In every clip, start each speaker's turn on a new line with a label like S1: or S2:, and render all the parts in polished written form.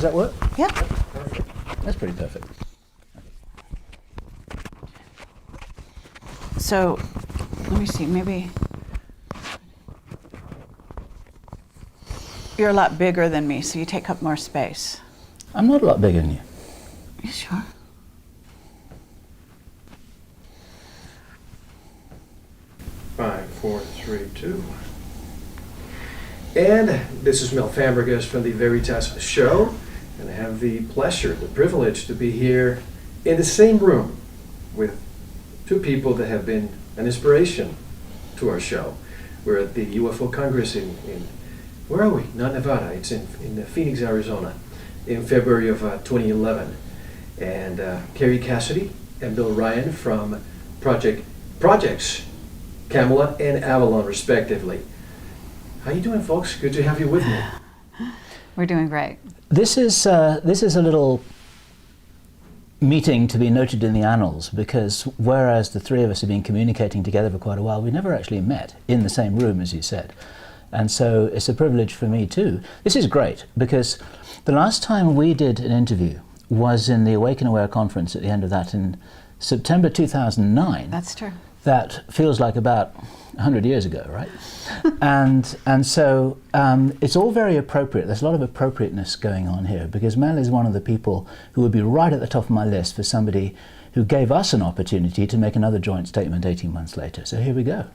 S1: that work?
S2: Yeah.
S1: Perfect. That's pretty perfect.
S2: So, let me see, maybe you're a lot bigger than me, so you take up more space.
S1: I'm not a lot bigger than you.
S2: You sure?
S3: Five, four, three, two. And this is Mel Fabregas from the Veritas Show, and I have the pleasure, the privilege to be here in the same room with two people that have been an inspiration to our show. We're at the UFO Congress in where are we? Not Nevada. It's in Phoenix, Arizona, in February of 2011. And Kerry, Cassidy and Bill Ryan from Projects Camelot and Avalon, respectively. How you doing, folks? Good to have you with me.
S2: We're doing great.
S1: This is a little meeting to be noted in the annals, because whereas the three of us have been communicating together for quite a while, we never actually met in the same room, as you said. And so it's a privilege for me too. This is great, because the last time we did an interview was in the Awake and Aware conference at the end of that in September 2009.
S2: That's true.
S1: That feels like about 100 years ago, right? and so it's all very appropriate. There's a lot of appropriateness going on here, because Mel is one of the people who would be right at the top of my list for somebody who gave us an opportunity to make another joint statement 18 months later. So here we go.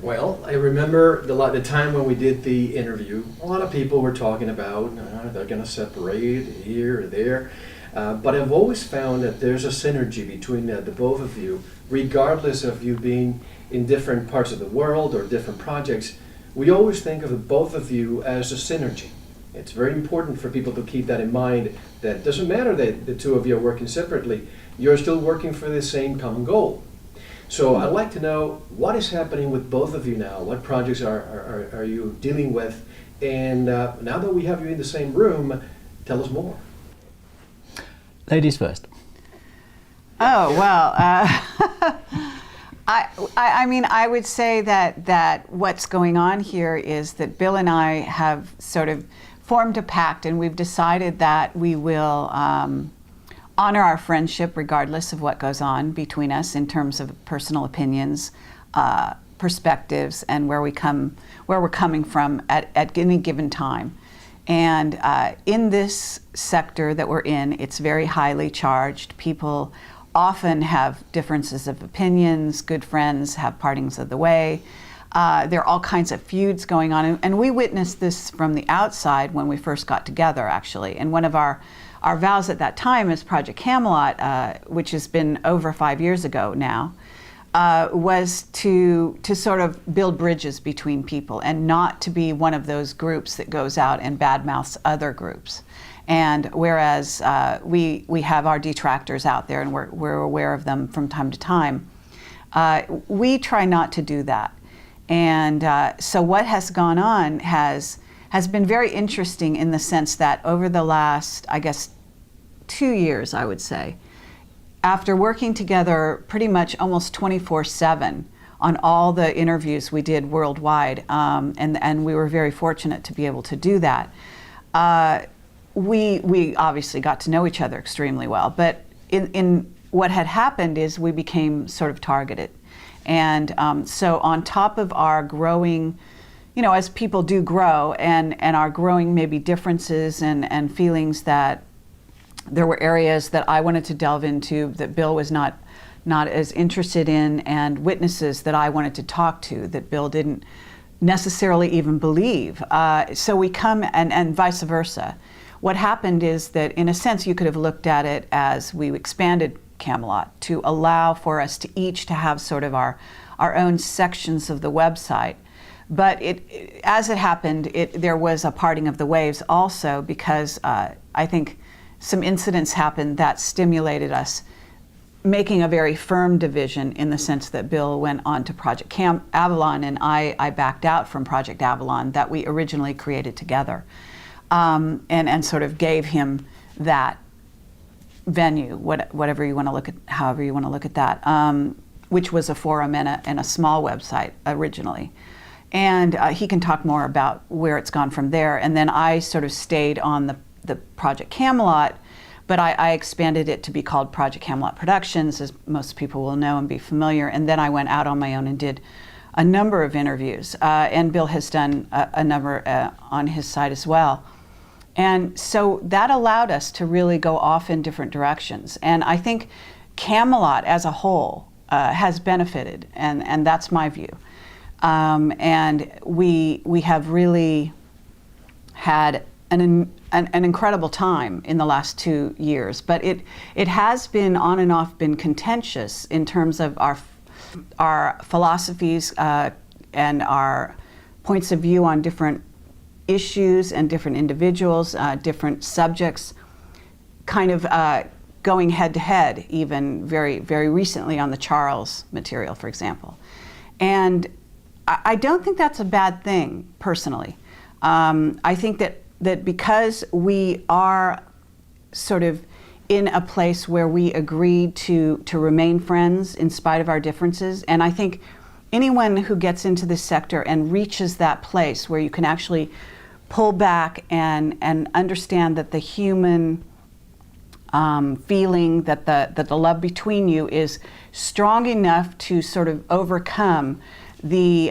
S3: Well, I remember the time when we did the interview, a lot of people were talking about they're going to separate here or there. But I've always found that there's a synergy between the both of you, regardless of you being in different parts of the world or different projects. We always think of the both of you as a synergy. It's very important for people to keep that in mind, that it doesn't matter that the two of you are working separately, you're still working for the same common goal. So I'd like to know what is happening with both of you now. What projects are you dealing with? And now that we have you in the same room, tell us more.
S1: Ladies first.
S2: Oh, well, I mean, I would say that what's going on here is that Bill and I have sort of formed a pact, and we've decided that we will honor our friendship regardless of what goes on between us in terms of personal opinions, perspectives, and where we're coming from at any given time. And in this sector that we're in, it's very highly charged. People often have differences of opinions. Good friends have partings of the way. There are all kinds of feuds going on. And we witnessed this from the outside when we first got together, actually. And one of our vows at that time as Project Camelot, which has been over 5 years ago now, was to sort of build bridges between people and not to be one of those groups that goes out and badmouths other groups. And whereas we have our detractors out there and we're aware of them from time to time, we try not to do that. And so what has gone on has been very interesting in the sense that over the last, I guess, 2 years, I would say, after working together pretty much almost 24/7 on all the interviews we did worldwide, and we were very fortunate to be able to do that, we obviously got to know each other extremely well. But in what had happened is we became sort of targeted. And so on top of our growing, as people do grow, and our growing maybe differences and feelings that there were areas that I wanted to delve into that Bill was not as interested in, and witnesses that I wanted to talk to that Bill didn't necessarily even believe. So we come, and vice versa. What happened is that, in a sense, you could have looked at it as we expanded Camelot to allow for us to each to have sort of our own sections of the website. But as it happened, there was a parting of the waves also, because I think some incidents happened that stimulated us making a very firm division, in the sense that Bill went on to Project Avalon, and I backed out from Project Avalon that we originally created together, and sort of gave him that venue, whatever you want to look at, however you want to look at that, which was a forum and a small website originally. And he can talk more about where it's gone from there. And then I sort of stayed on the Project Camelot, but I expanded it to be called Project Camelot Productions, as most people will know and be familiar. And then I went out on my own and did a number of interviews. And Bill has done a number on his side as well. And so that allowed us to really go off in different directions. And I think Camelot as a whole has benefited, and that's my view. And we have really had an incredible time in the last 2 years, but it has been on and off been contentious in terms of our philosophies and our points of view on different issues and different individuals, different subjects, kind of going head to head, even very, very recently on the Charles material, for example. And I don't think that's a bad thing, personally. I think that because we are sort of in a place where we agreed to remain friends in spite of our differences, and I think anyone who gets into this sector and reaches that place where you can actually pull back and understand that the human feeling, that the love between you is strong enough to sort of overcome the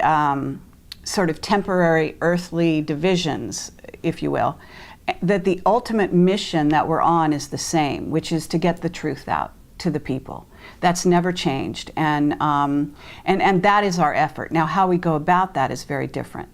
S2: sort of temporary earthly divisions, if you will, that the ultimate mission that we're on is the same, which is to get the truth out to the people. That's never changed, and that is our effort. Now, how we go about that is very different.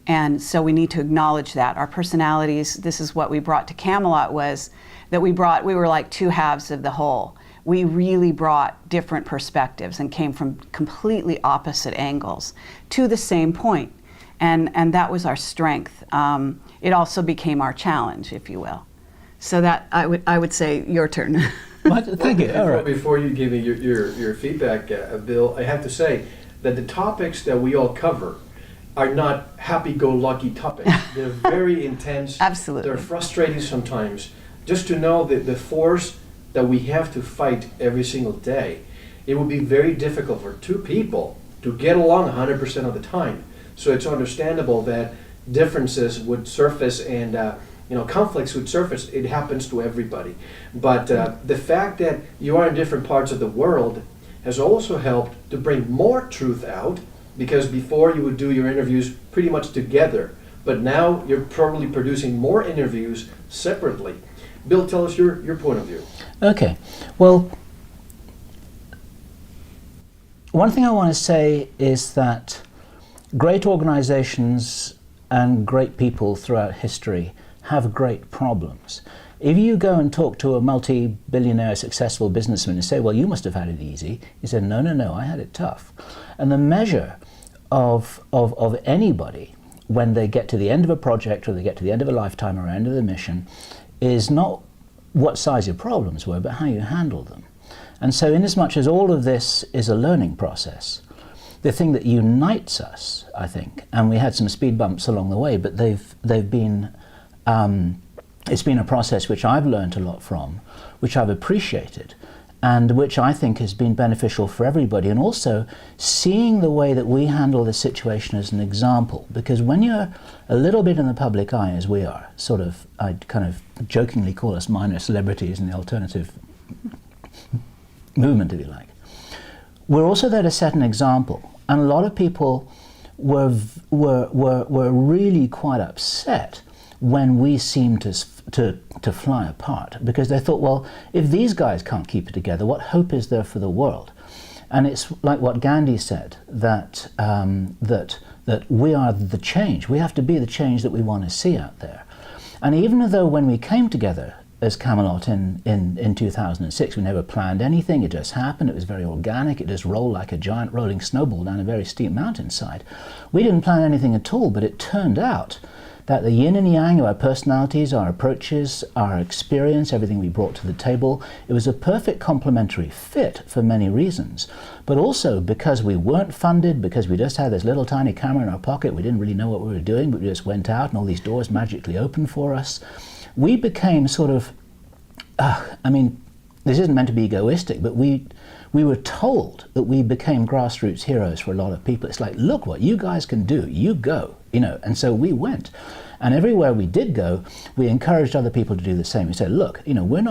S2: And so we need to acknowledge that. Our personalities, this is what we brought to Camelot, was that we were like two halves of the whole. We really brought different perspectives and came from completely opposite angles to the same point. And that was our strength. It also became our challenge, if you will. So that, I would say, your turn.
S1: Well, thank you. All right.
S3: Before you give me your feedback, Bill, I have to say that the topics that we all cover are not happy-go-lucky topics. They're very intense.
S2: Absolutely.
S3: They're frustrating sometimes. Just to know that the force that we have to fight every single day, it would be very difficult for two people to get along 100% of the time. So it's understandable that differences would surface and conflicts would surface. It happens to everybody. But the fact that you are in different parts of the world has also helped to bring more truth out, because before you would do your interviews pretty much together, but now you're probably producing more interviews separately. Bill, tell us your point of view.
S1: Okay. Well, one thing I want to say is that great organizations and great people throughout history have great problems. If you go and talk to a multi-billionaire successful businessman and say, well, you must have had it easy, he said, no, I had it tough. And the measure of anybody when they get to the end of a project or they get to the end of a lifetime or end of the mission is not what size your problems were, but how you handle them. And so inasmuch as all of this is a learning process, the thing that unites us, I think, and we had some speed bumps along the way, but they've been, it's been a process which I've learned a lot from, which I've appreciated, and which I think has been beneficial for everybody, and also seeing the way that we handle the situation as an example. Because when you're a little bit in the public eye, as we are, sort of, I'd kind of jokingly call us minor celebrities in the alternative movement, if you like, we're also there to set an example. And a lot of people were really quite upset when we seemed to fly apart, because they thought, well, if these guys can't keep it together, what hope is there for the world? And it's like what Gandhi said, that that we are the change. We have to be the change that we want to see out there. And even though when we came together as Camelot in 2006, we never planned anything, it just happened, it was very organic, it just rolled like a giant rolling snowball down a very steep mountainside. We didn't plan anything at all, but it turned out that the yin and yang of our personalities, our approaches, our experience, everything we brought to the table, it was a perfect complementary fit for many reasons. But also because we weren't funded, because we just had this little tiny camera in our pocket, we didn't really know what we were doing, but we just went out and all these doors magically opened for us. We became sort of, I mean, this isn't meant to be egoistic, but we were told that we became grassroots heroes for a lot of people. It's like, look what you guys can do, you go. you know, and so we went. And everywhere we did go, we encouraged other people to do the same. We said, look, you know, we're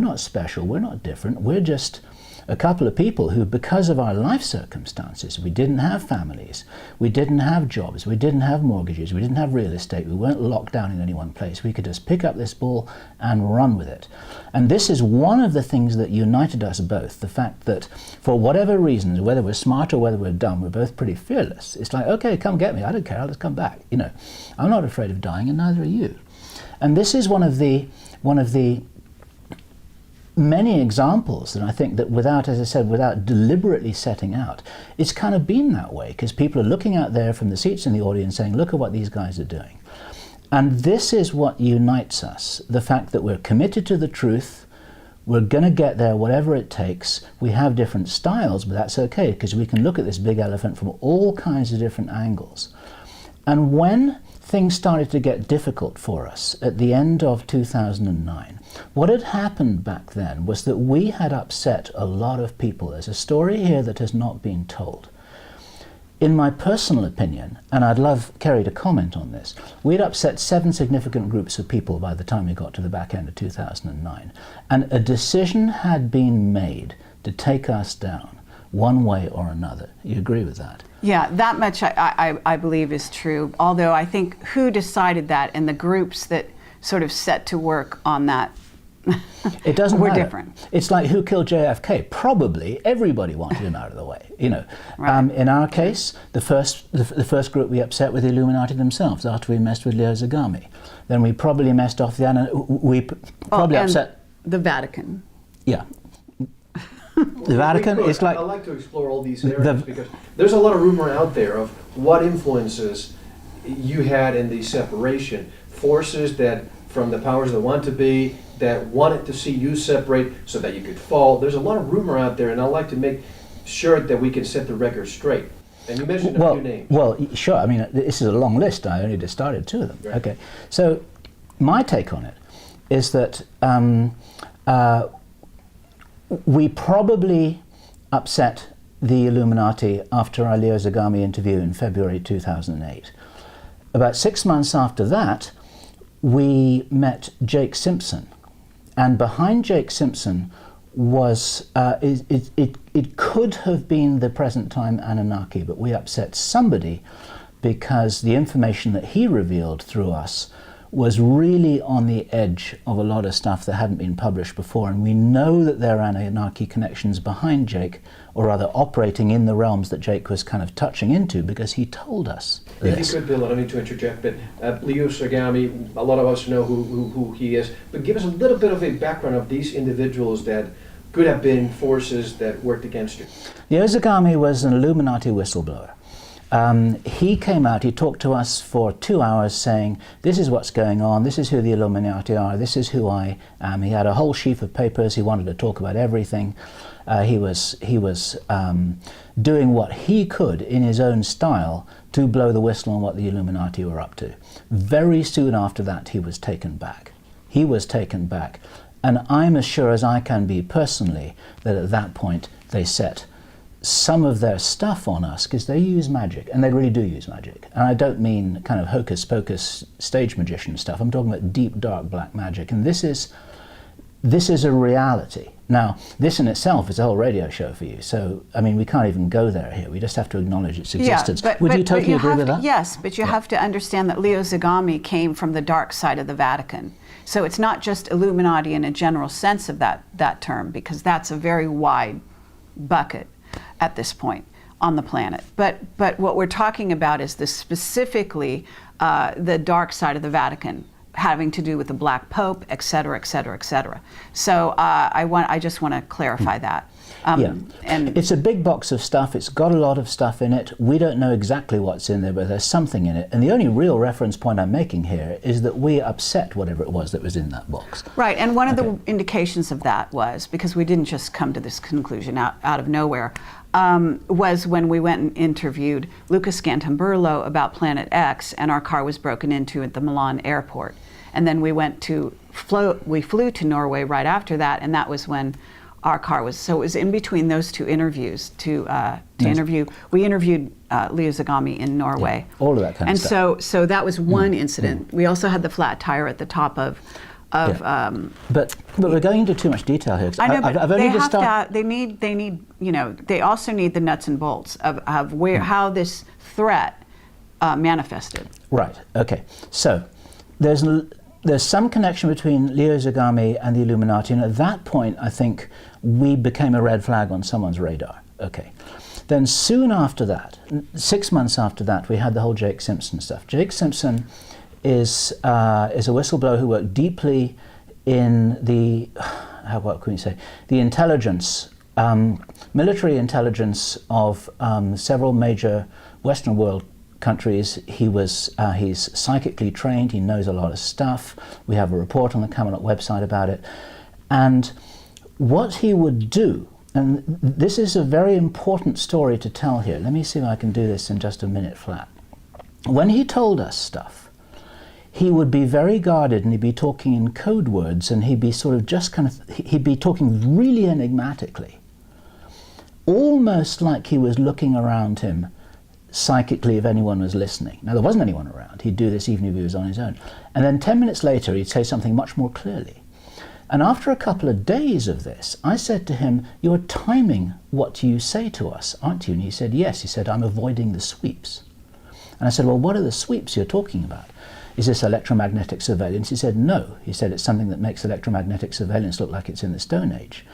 S1: not special, we're not different, we're just a couple of people who, because of our life circumstances, we didn't have families, we didn't have jobs, we didn't have mortgages, we didn't have real estate, we weren't locked down in any one place. We could just pick up this ball and run with it. And this is one of the things that united us both, the fact that for whatever reasons, whether we're smart or whether we're dumb, we're both pretty fearless. It's like, okay, come get me, I don't care, I'll just come back. You know, I'm not afraid of dying, and neither are you. And this is one of the many examples, and I think that without, as I said, without deliberately setting out, it's kind of been that way, because people are looking out there from the seats in the audience saying, look at what these guys are doing. And this is what unites us, the fact that we're committed to the truth, we're going to get there whatever it takes. We have different styles, but that's okay, because we can look at this big elephant from all kinds of different angles. And when things started to get difficult for us at the end of 2009, what had happened back then was that we had upset a lot of people. There's a story here that has not been told. In my personal opinion, and I'd love Kerry to comment on this, we'd upset 7 significant groups of people by the time we got to the back end of 2009. And a decision had been made to take us down one way or another. You agree with that?
S2: Yeah, that much I believe is true. Although I think who decided that and the groups that sort of set to work on that
S1: it doesn't
S2: were
S1: matter.
S2: different.
S1: It's like who killed JFK? Probably everybody wanted him out of the way. You know,
S2: Right.
S1: In our case, the first group we upset were the Illuminati themselves. After we messed with Leo Zagami, then we probably messed off we probably
S2: and
S1: upset
S2: the Vatican.
S1: Yeah. The Vatican is like...
S3: I'd like to explore all these areas because there's a lot of rumor out there of what influences you had in the separation. Forces that, from the powers that want to be, that wanted to see you separate so that you could fall. There's a lot of rumor out there, and I'd like to make sure that we can set the record straight. And you mentioned a few names.
S1: Well, sure. I mean, this is a long list. I only just started 2 of them. Right. Okay. So my take on it is that we probably upset the Illuminati after our Leo Zagami interview in February 2008. About 6 months after that, we met Jake Simpson. And behind Jake Simpson was, it could have been the present time Anunnaki, but we upset somebody because the information that he revealed through us was really on the edge of a lot of stuff that hadn't been published before. And we know that there are Anunnaki connections behind Jake, or rather operating in the realms that Jake was kind of touching into, because he told us this.
S3: If you could, Bill, I don't mean to interject, but Leo Zagami, a lot of us know who he is, but give us a little bit of a background of these individuals that could have been forces that worked against you.
S1: Leo Zagami was an Illuminati whistleblower. He came out, he talked to us for 2 hours saying, this is what's going on, this is who the Illuminati are, this is who I am. He had a whole sheaf of papers, he wanted to talk about everything. He was doing what he could in his own style to blow the whistle on what the Illuminati were up to. Very soon after that, he was taken back. He was taken back. And I'm as sure as I can be personally that at that point they set some of their stuff on us, because they use magic, and they really do use magic. And I don't mean kind of hocus pocus stage magician stuff. I'm talking about deep, dark, black magic. And this is a reality. Now, this in itself is a whole radio show for you. So, I mean, we can't even go there here. We just have to acknowledge its existence.
S2: Yeah,
S1: Would you totally agree with that?
S2: Yes, but you have to understand that Leo Zagami came from the dark side of the Vatican. So it's not just Illuminati in a general sense of that term, because that's a very wide bucket at this point on the planet. But what we're talking about is specifically the dark side of the Vatican, having to do with the Black Pope, et cetera, et cetera, et cetera. So I just want to clarify that.
S1: Yeah,
S2: and
S1: it's a big box of stuff. It's got a lot of stuff in it. We don't know exactly what's in there, but there's something in it. And the only real reference point I'm making here is that we upset whatever it was that was in that box.
S2: Right, and one of the indications of that was, because we didn't just come to this conclusion out of nowhere, was when we went and interviewed Lucas Gantamburlo about Planet X, and our car was broken into at the Milan airport. And then we flew to Norway right after that, and that was when our car was, so it was in between those 2 interviews to to
S1: Nice.
S2: interview. We interviewed Leo Zagami in Norway.
S1: All of that kind
S2: and
S1: of stuff.
S2: so that was one incident. We also had the flat tire at the top of.
S1: But we're going into too much detail here. 'Cause
S2: I know, but
S1: I've only
S2: they
S1: just
S2: have to. They need. You know, they also need the nuts and bolts of where how this threat manifested.
S1: Right. Okay. So there's some connection between Leo Zagami and the Illuminati, and at that point, I think we became a red flag on someone's radar. Okay. Then soon after that, 6 months after that, we had the whole Jake Simpson stuff. Jake Simpson is a whistleblower who worked deeply in the what can we say, the intelligence, military intelligence of several major Western world countries. He's psychically trained. He knows a lot of stuff. We have a report on the Camelot website about it. And what he would do, and this is a very important story to tell here. Let me see if I can do this in just a minute flat. When he told us stuff, he would be very guarded, and he'd be talking in code words, and he'd be sort of just kind of, he'd be talking really enigmatically, almost like he was looking around him psychically if anyone was listening. Now, there wasn't anyone around. He'd do this even if he was on his own. And then 10 minutes later, he'd say something much more clearly. And after a couple of days of this, I said to him, "You're timing what you say to us, aren't you?" And he said, "Yes." He said, "I'm avoiding the sweeps." And I said, "Well, what are the sweeps you're talking about? Is this electromagnetic surveillance?" He said, "No." He said, "It's something that makes electromagnetic surveillance look like it's in the Stone Age."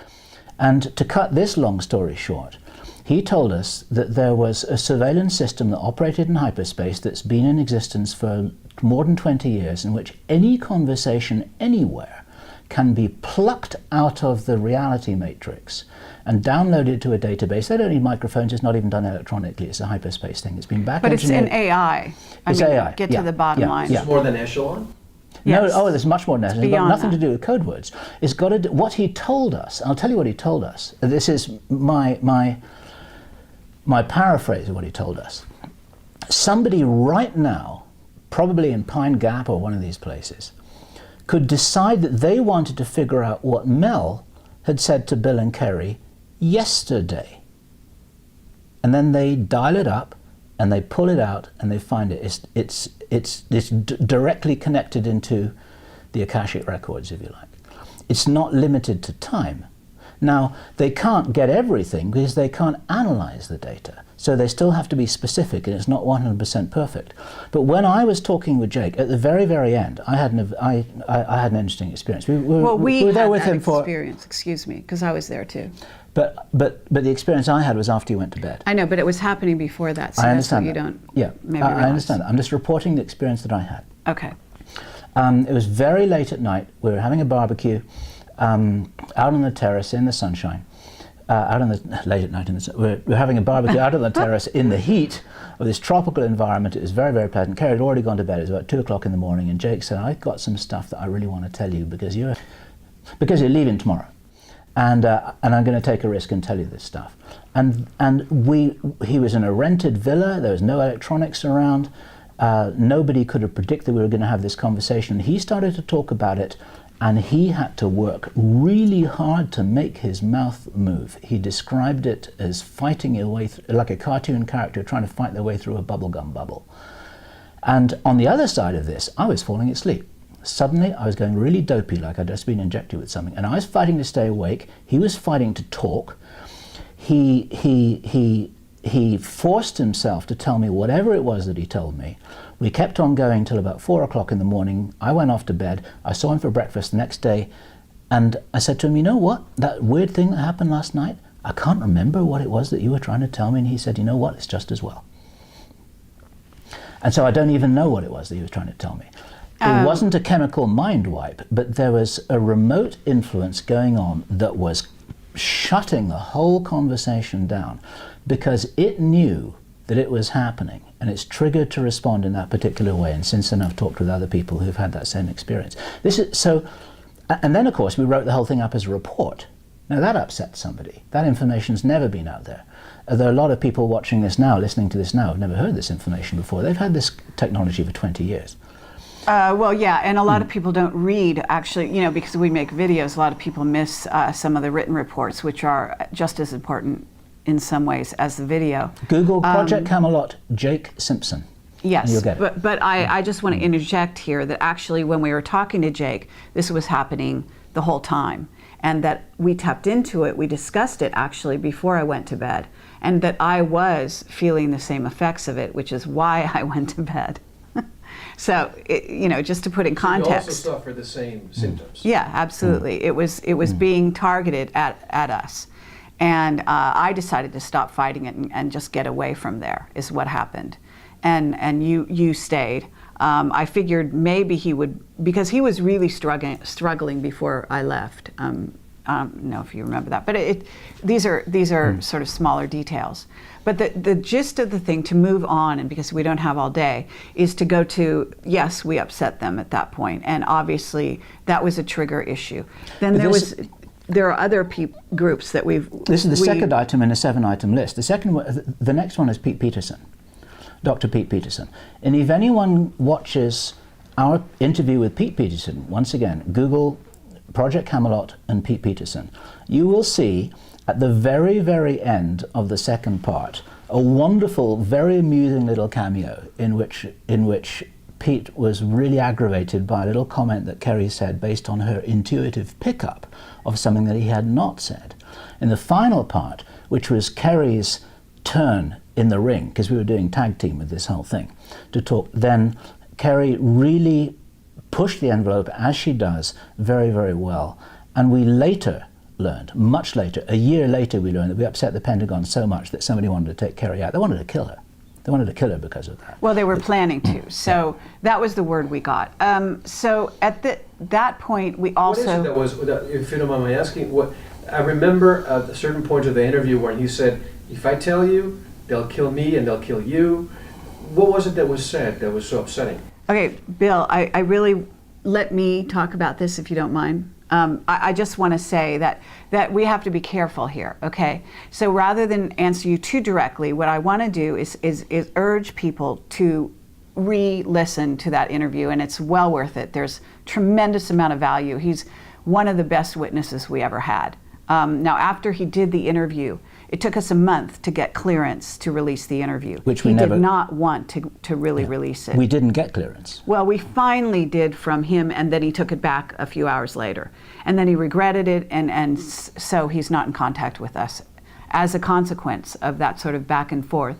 S1: And to cut this long story short, he told us that there was a surveillance system that operated in hyperspace that's been in existence for more than 20 years, in which any conversation anywhere can be plucked out of the reality matrix and downloaded to a database. They don't need microphones. It's not even done electronically. It's a hyperspace thing. It's been back
S2: But it's
S1: engineered.
S2: in AI.
S1: It's AI.
S2: Get
S1: Yeah.
S2: to the bottom
S1: Yeah.
S2: line.
S1: Yeah.
S3: It's more than echelon.
S1: No,
S2: Yes.
S1: there's much more than that. It's got
S2: beyond
S1: nothing
S2: that.
S1: to do with code words. It's got to do, what he told us. I'll tell you what he told us. This is my paraphrase of what he told us. Somebody right now, probably in Pine Gap or one of these places, could decide that they wanted to figure out what Mel had said to Bill and Kerry yesterday. And then they dial it up and they pull it out and they find it. It's directly connected into the Akashic records, if you like. It's not limited to time. Now, they can't get everything because they can't analyze the data. So they still have to be specific, and it's not 100% perfect. But when I was talking with Jake, at the very, very end, I had an interesting experience. We were there with him for
S2: experience, excuse me, because I was there too.
S1: But the experience I had was after you went to bed.
S2: I know, but it was happening before that, so
S1: I
S2: that's what
S1: understand
S2: you
S1: that.
S2: don't
S1: Yeah,
S2: maybe
S1: I
S2: realize.
S1: understand that. I'm just reporting the experience that I had.
S2: Okay.
S1: It was very late at night. We were having a barbecue out on the terrace in the sunshine. Late at night, we're having a barbecue out on the terrace in the heat of this tropical environment. It was very, very pleasant. Kerry had already gone to bed. It was about 2 o'clock in the morning, and Jake said, "I've got some stuff that I really want to tell you because you're leaving tomorrow, and I'm going to take a risk and tell you this stuff." And he was in a rented villa. There was no electronics around. Nobody could have predicted we were going to have this conversation. He started to talk about it, and he had to work really hard to make his mouth move. He described it as fighting your way like a cartoon character trying to fight their way through a bubblegum bubble. And on the other side of this, I was falling asleep. Suddenly, I was going really dopey, like I'd just been injected with something, and I was fighting to stay awake. He was fighting to talk. He forced himself to tell me whatever it was that he told me. We kept on going till about 4 o'clock in the morning. I went off to bed. I saw him for breakfast the next day, and I said to him, "You know what? That weird thing that happened last night, I can't remember what it was that you were trying to tell me." And he said, "You know what? It's just as well." And so I don't even know what it was that he was trying to tell me. It wasn't a chemical mind wipe, but there was a remote influence going on that was shutting the whole conversation down because it knew that it was happening, and it's triggered to respond in that particular way. And since then, I've talked with other people who've had that same experience. And then, of course, we wrote the whole thing up as a report. Now, that upset somebody. That information's never been out there. There are a lot of people watching this now, listening to this now, who've never heard this information before. They've had this technology for 20 years.
S2: Well, yeah, and a lot of people don't read, actually, because we make videos, a lot of people miss some of the written reports, which are just as important in some ways as the video.
S1: Google Project Camelot Jake Simpson.
S2: Yes,
S1: and you'll get it.
S2: but I just want to interject here that actually when we were talking to Jake, this was happening the whole time, and that we tapped into it, we discussed it actually before I went to bed, and that I was feeling the same effects of it, which is why I went to bed. So, just to put in context.
S3: You also suffer the same symptoms.
S2: Yeah, absolutely. It was being targeted at us. And I decided to stop fighting it and just get away from there, is what happened. And you stayed. I figured maybe he would, because he was really struggling before I left. I don't know if you remember that, but these are sort of smaller details. But the gist of the thing, to move on, and because we don't have all day, is to go to, yes, we upset them at that point, and obviously that was a trigger issue. Then there are other groups that we've.
S1: This is the second item in a 7-item list. The next one is Pete Peterson, Dr. Pete Peterson. And if anyone watches our interview with Pete Peterson, once again, Google Project Camelot and Pete Peterson, you will see at the very, very end of the second part a wonderful, very amusing little cameo in which Pete was really aggravated by a little comment that Kerry said based on her intuitive pickup of something that he had not said. In the final part, which was Kerry's turn in the ring, because we were doing tag team with this whole thing, to talk, then Kerry really pushed the envelope, as she does, very, very well. And we later learned, much later, a year later, we learned that we upset the Pentagon so much that somebody wanted to take Kerry out. They wanted to kill her. They wanted to kill her because of that.
S2: Well, they were planning to. So that was the word we got. So at that point, we also.
S3: What is it that was, if you don't mind my asking, I remember at a certain point of the interview when he said, if I tell you, they'll kill me and they'll kill you. What was it that was said that was so upsetting?
S2: Okay, Bill, I really, let me talk about this if you don't mind. I just want to say that we have to be careful here, okay? So rather than answer you too directly, what I want to do is urge people to re-listen to that interview, and it's well worth it. There's tremendous amount of value. He's one of the best witnesses we ever had. Now, after he did the interview, it took us a month to get clearance to release the interview.
S1: Which we
S2: he
S1: never
S2: did not want to really release it.
S1: We didn't get clearance.
S2: Well, we finally did from him, and then he took it back a few hours later. And then he regretted it, and so he's not in contact with us as a consequence of that sort of back and forth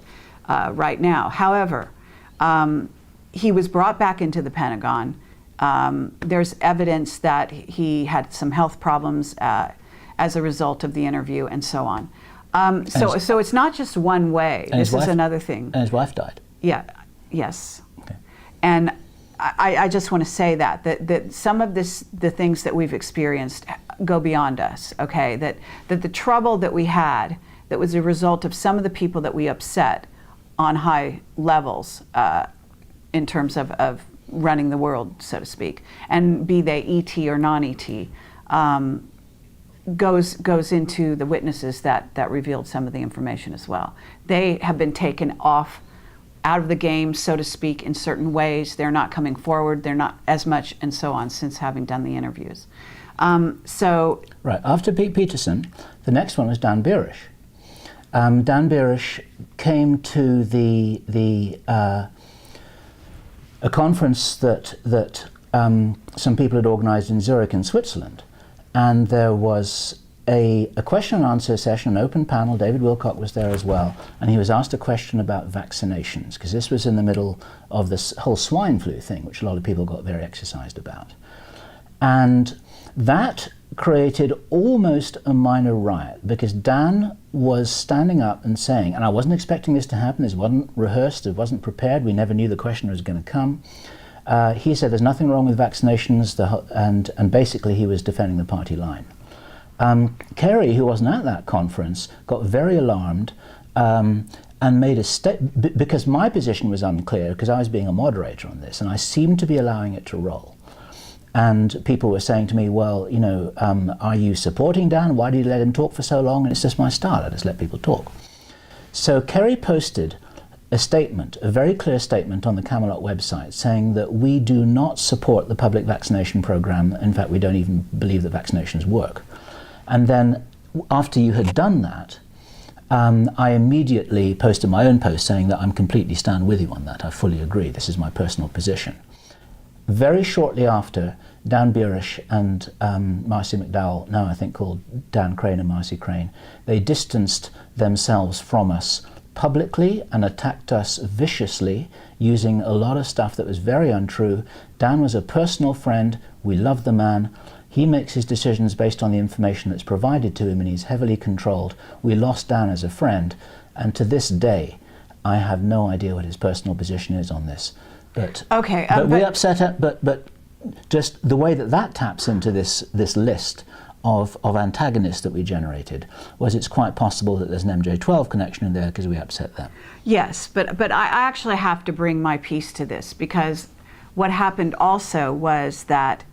S2: right now. However, he was brought back into the Pentagon. There's evidence that he had some health problems as a result of the interview and so on. So it's not just one way. This is another thing.
S1: And his wife died.
S2: Yeah. Yes.
S1: Okay.
S2: And I just want to say that some of the things that we've experienced go beyond us. Okay. That the trouble that we had, that was a result of some of the people that we upset on high levels in terms of running the world, so to speak, and be they ET or non-ET. Goes into the witnesses that revealed some of the information as well. They have been taken out of the game, so to speak, in certain ways. They're not coming forward. They're not as much, and so on, since having done the interviews.
S1: Right, after Pete Peterson, the next one was Dan Birish. Dan Birish came to a conference that some people had organized in Zurich in Switzerland. And there was a question and answer session, an open panel. David Wilcock was there as well, and he was asked a question about vaccinations, because this was in the middle of this whole swine flu thing, which a lot of people got very exercised about. And that created almost a minor riot, because Dan was standing up and saying, and I wasn't expecting this to happen, this wasn't rehearsed, it wasn't prepared, we never knew the question was going to come. He said there's nothing wrong with vaccinations, and basically he was defending the party line. Kerry, who wasn't at that conference, got very alarmed and made a statement, because my position was unclear, because I was being a moderator on this, and I seemed to be allowing it to roll. And people were saying to me, well, are you supporting Dan? Why do you let him talk for so long? And it's just my style, I just let people talk. So Kerry posted a statement, a very clear statement on the Camelot website, saying that we do not support the public vaccination program. In fact, we don't even believe that vaccinations work. And then after you had done that, I immediately posted my own post saying that I'm completely stand with you on that. I fully agree. This is my personal position. Very shortly after, Dan Burish and Marcy McDowell, now I think called Dan Crane and Marcy Crane, they distanced themselves from us publicly and attacked us viciously, using a lot of stuff that was very untrue. Dan was a personal friend. We love the man. He makes his decisions based on the information that's provided to him, and he's heavily controlled. We lost Dan as a friend, and to this day, I have no idea what his personal position is on this. But
S2: okay,
S1: we upset it. But just the way that taps into this list of antagonists that we generated was, it's quite possible that there's an MJ12 connection in there because we upset them.
S2: Yes, but I actually have to bring my piece to this, because what happened also was that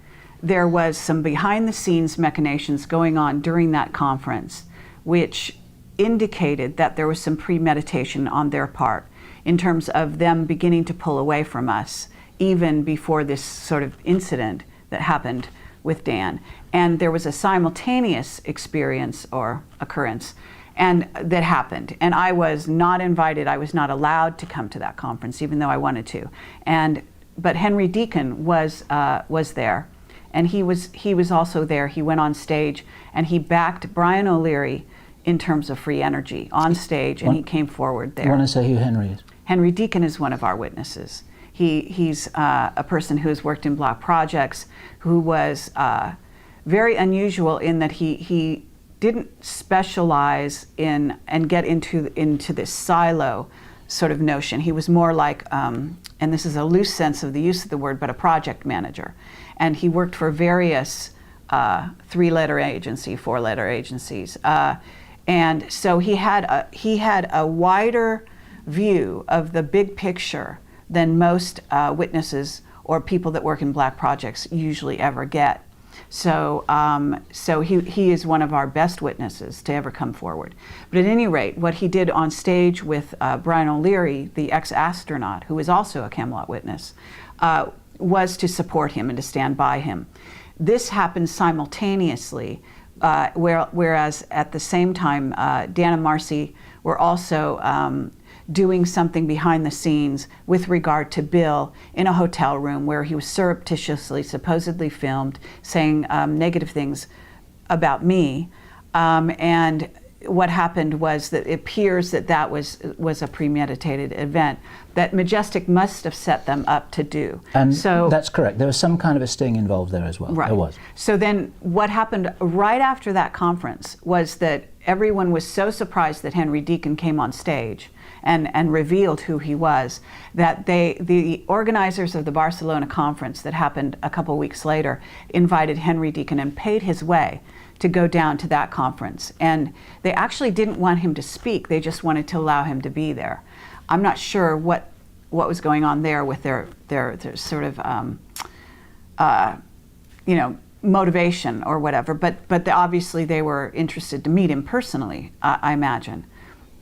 S2: there was some behind-the-scenes machinations going on during that conference, which indicated that there was some premeditation on their part in terms of them beginning to pull away from us, even before this sort of incident that happened with Dan. And there was a simultaneous experience or occurrence and that happened. And I was not invited. I was not allowed to come to that conference, even though I wanted to. But Henry Deacon was there. And he was also there. He went on stage and he backed Brian O'Leary in terms of free energy on stage, and he came forward there.
S1: You want to say who Henry is?
S2: Henry Deacon is one of our witnesses. He's a person who has worked in block projects, who was very unusual in that he didn't specialize in and get into this silo sort of notion. He was more like, and this is a loose sense of the use of the word, but a project manager. And he worked for various 3-letter agency, 4-letter agencies. And so he had a wider view of the big picture than most witnesses or people that work in black projects usually ever get. So he is one of our best witnesses to ever come forward. But at any rate, what he did on stage with Brian O'Leary, the ex-astronaut, who is also a Camelot witness, was to support him and to stand by him. This happened simultaneously, whereas at the same time, Dan and Marcy were also doing something behind the scenes with regard to Bill in a hotel room where he was surreptitiously, supposedly filmed, saying negative things about me. And what happened was that it appears that was a premeditated event that Majestic must have set them up to do.
S1: And so that's correct. There was some kind of a sting involved there as well.
S2: Right.
S1: There was.
S2: So then what happened right after that conference was that everyone was so surprised that Henry Deacon came on stage and revealed who he was, that the organizers of the Barcelona conference that happened a couple weeks later invited Henry Deacon and paid his way to go down to that conference. And they actually didn't want him to speak, they just wanted to allow him to be there. I'm not sure what was going on there with their sort of motivation or whatever, but obviously they were interested to meet him personally, I imagine.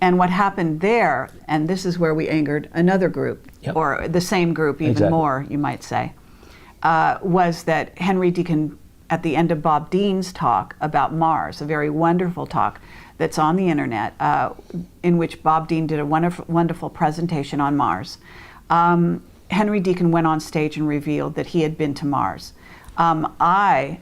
S2: And what happened there, and this is where we angered another group,
S1: yep,
S2: or the same group even
S1: exactly
S2: more, you might say, was that Henry Deacon, at the end of Bob Dean's talk about Mars, a very wonderful talk that's on the internet, in which Bob Dean did a wonderful presentation on Mars, Henry Deacon went on stage and revealed that he had been to Mars. I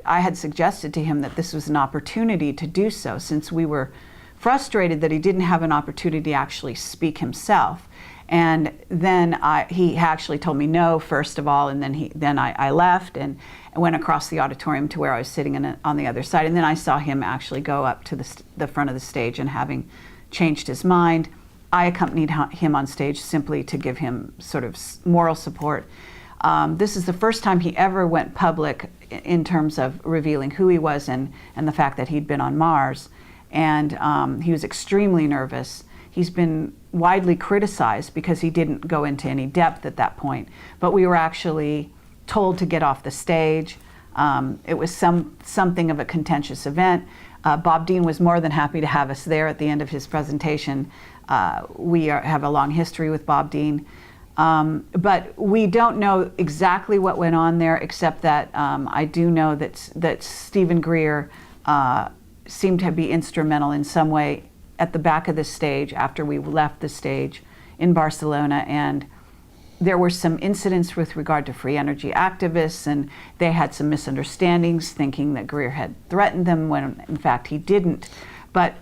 S2: had suggested to him that this was an opportunity to do so, since we were frustrated that he didn't have an opportunity to actually speak himself. And then he actually told me no, first of all, and then I left and went across the auditorium to where I was sitting on the other side. And then I saw him actually go up to the front of the stage, and having changed his mind, I accompanied him on stage simply to give him sort of moral support. This is the first time he ever went public in terms of revealing who he was and the fact that he'd been on Mars. And he was extremely nervous. He's been widely criticized because he didn't go into any depth at that point. But we were actually told to get off the stage. It was something of a contentious event. Bob Dean was more than happy to have us there at the end of his presentation. We have a long history with Bob Dean. But we don't know exactly what went on there, except that I do know that Stephen Greer seemed to be instrumental in some way at the back of the stage after we left the stage in Barcelona, and there were some incidents with regard to free energy activists, and they had some misunderstandings, thinking that Greer had threatened them when in fact he didn't.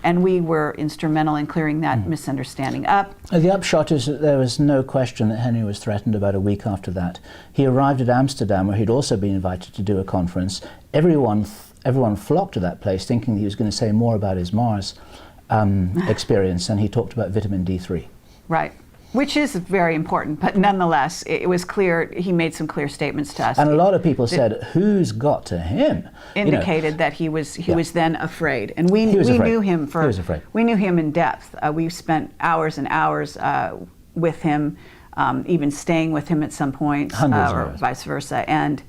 S2: And we were instrumental in clearing that misunderstanding up.
S1: The upshot is that there was no question that Henry was threatened about a week after that. He arrived at Amsterdam, where he'd also been invited to do a conference. Everyone flocked to that place thinking he was going to say more about his Mars experience, and he talked about vitamin D3.
S2: Right. Which is very important, but nonetheless, it was clear, he made some clear statements to us.
S1: And a lot of people said, who's got to him?
S2: Indicated that he was then afraid. And we knew him
S1: He was afraid.
S2: We knew him in depth. We spent hours and hours with him, even staying with him at some point,
S1: Hundreds of
S2: or
S1: hours.
S2: vice versa. And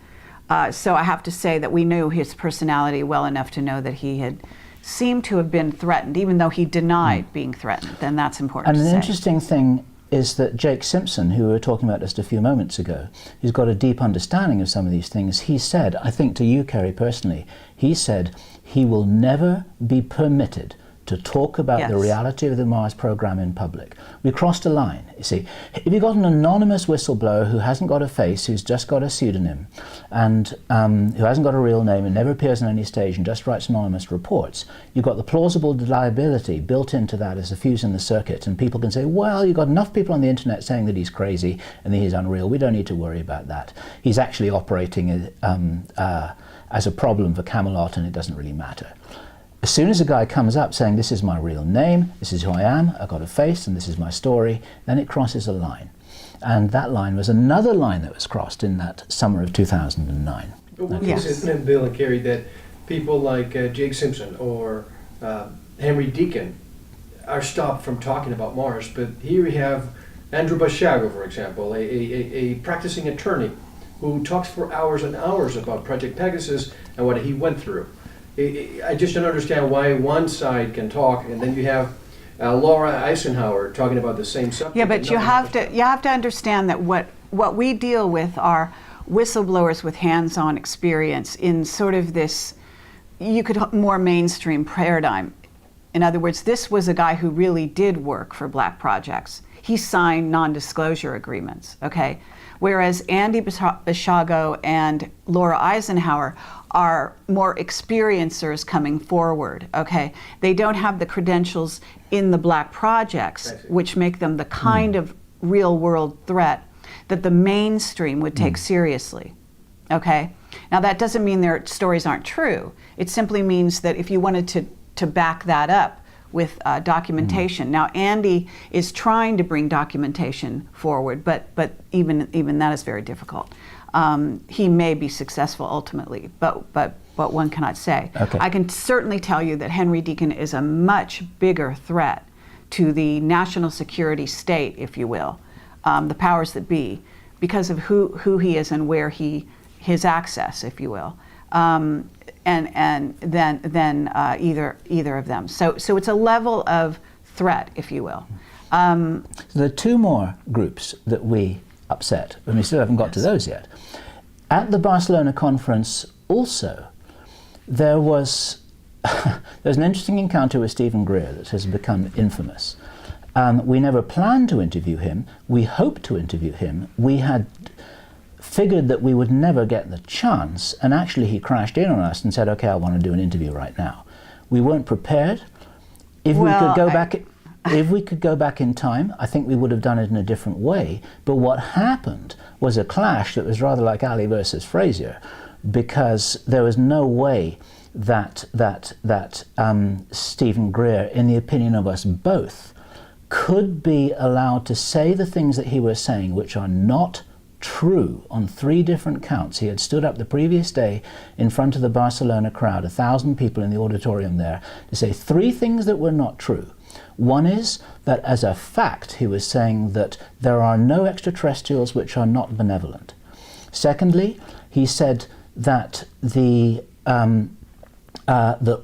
S2: so I have to say that we knew his personality well enough to know that he had seemed to have been threatened, even though he denied being threatened. Then that's important
S1: And
S2: to
S1: an
S2: say.
S1: interesting thing is that Jake Simpson, who we were talking about just a few moments ago, who's got a deep understanding of some of these things, he said, I think to you, Kerry, personally, he said he will never be permitted to talk about the reality of the Mars program in public. We crossed a line, you see. If you've got an anonymous whistleblower who hasn't got a face, who's just got a pseudonym, and who hasn't got a real name and never appears on any stage and just writes anonymous reports, you've got the plausible liability built into that as a fuse in the circuit, and people can say, well, you've got enough people on the internet saying that he's crazy and that he's unreal, we don't need to worry about that. He's actually operating as a problem for Camelot, and it doesn't really matter. As soon as a guy comes up saying, this is my real name, this is who I am, I've got a face, and this is my story, then it crosses a line. And that line was another line that was crossed in that summer of 2009.
S2: Yes.
S3: Is it, Bill and Kerry, that people like Jake Simpson or Henry Deacon are stopped from talking about Mars, but here we have Andrew Basiago, for example, a practicing attorney who talks for hours and hours about Project Pegasus and what he went through. I just don't understand why one side can talk, and then you have Laura Eisenhower talking about the same subject.
S2: Yeah, but you have to understand that what we deal with are whistleblowers with hands-on experience in sort of this, more mainstream paradigm. In other words, this was a guy who really did work for black projects. He signed non-disclosure agreements, okay? Whereas Andy Basiago and Laura Eisenhower are more experiencers coming forward, okay? They don't have the credentials in the black projects, which make them the kind of real-world threat that the mainstream would take seriously, okay? Now, that doesn't mean their stories aren't true. It simply means that if you wanted to back that up with documentation. Now, Andy is trying to bring documentation forward, but even that is very difficult. He may be successful ultimately, but one cannot say.
S1: Okay.
S2: I can certainly tell you that Henry Deacon is a much bigger threat to the national security state, if you will, the powers that be, because of who he is and where his access, if you will, and then either of them. So it's a level of threat, if you will.
S1: So there are two more groups that we upset, and we still haven't got to those yet. At the Barcelona conference also, there was there's an interesting encounter with Stephen Greer that has become infamous. We never planned to interview him. We hoped to interview him. We had figured that we would never get the chance, and actually he crashed in on us and said, okay, I want to do an interview right now. We weren't prepared. If we could go back in time, I think we would have done it in a different way. But what happened was a clash that was rather like Ali versus Frazier, because there was no way that Stephen Greer, in the opinion of us both, could be allowed to say the things that he was saying, which are not true on 3 different counts. He had stood up the previous day in front of the Barcelona crowd, 1,000 people in the auditorium there, to say 3 things that were not true. One is that as a fact he was saying that there are no extraterrestrials which are not benevolent. Secondly, he said that that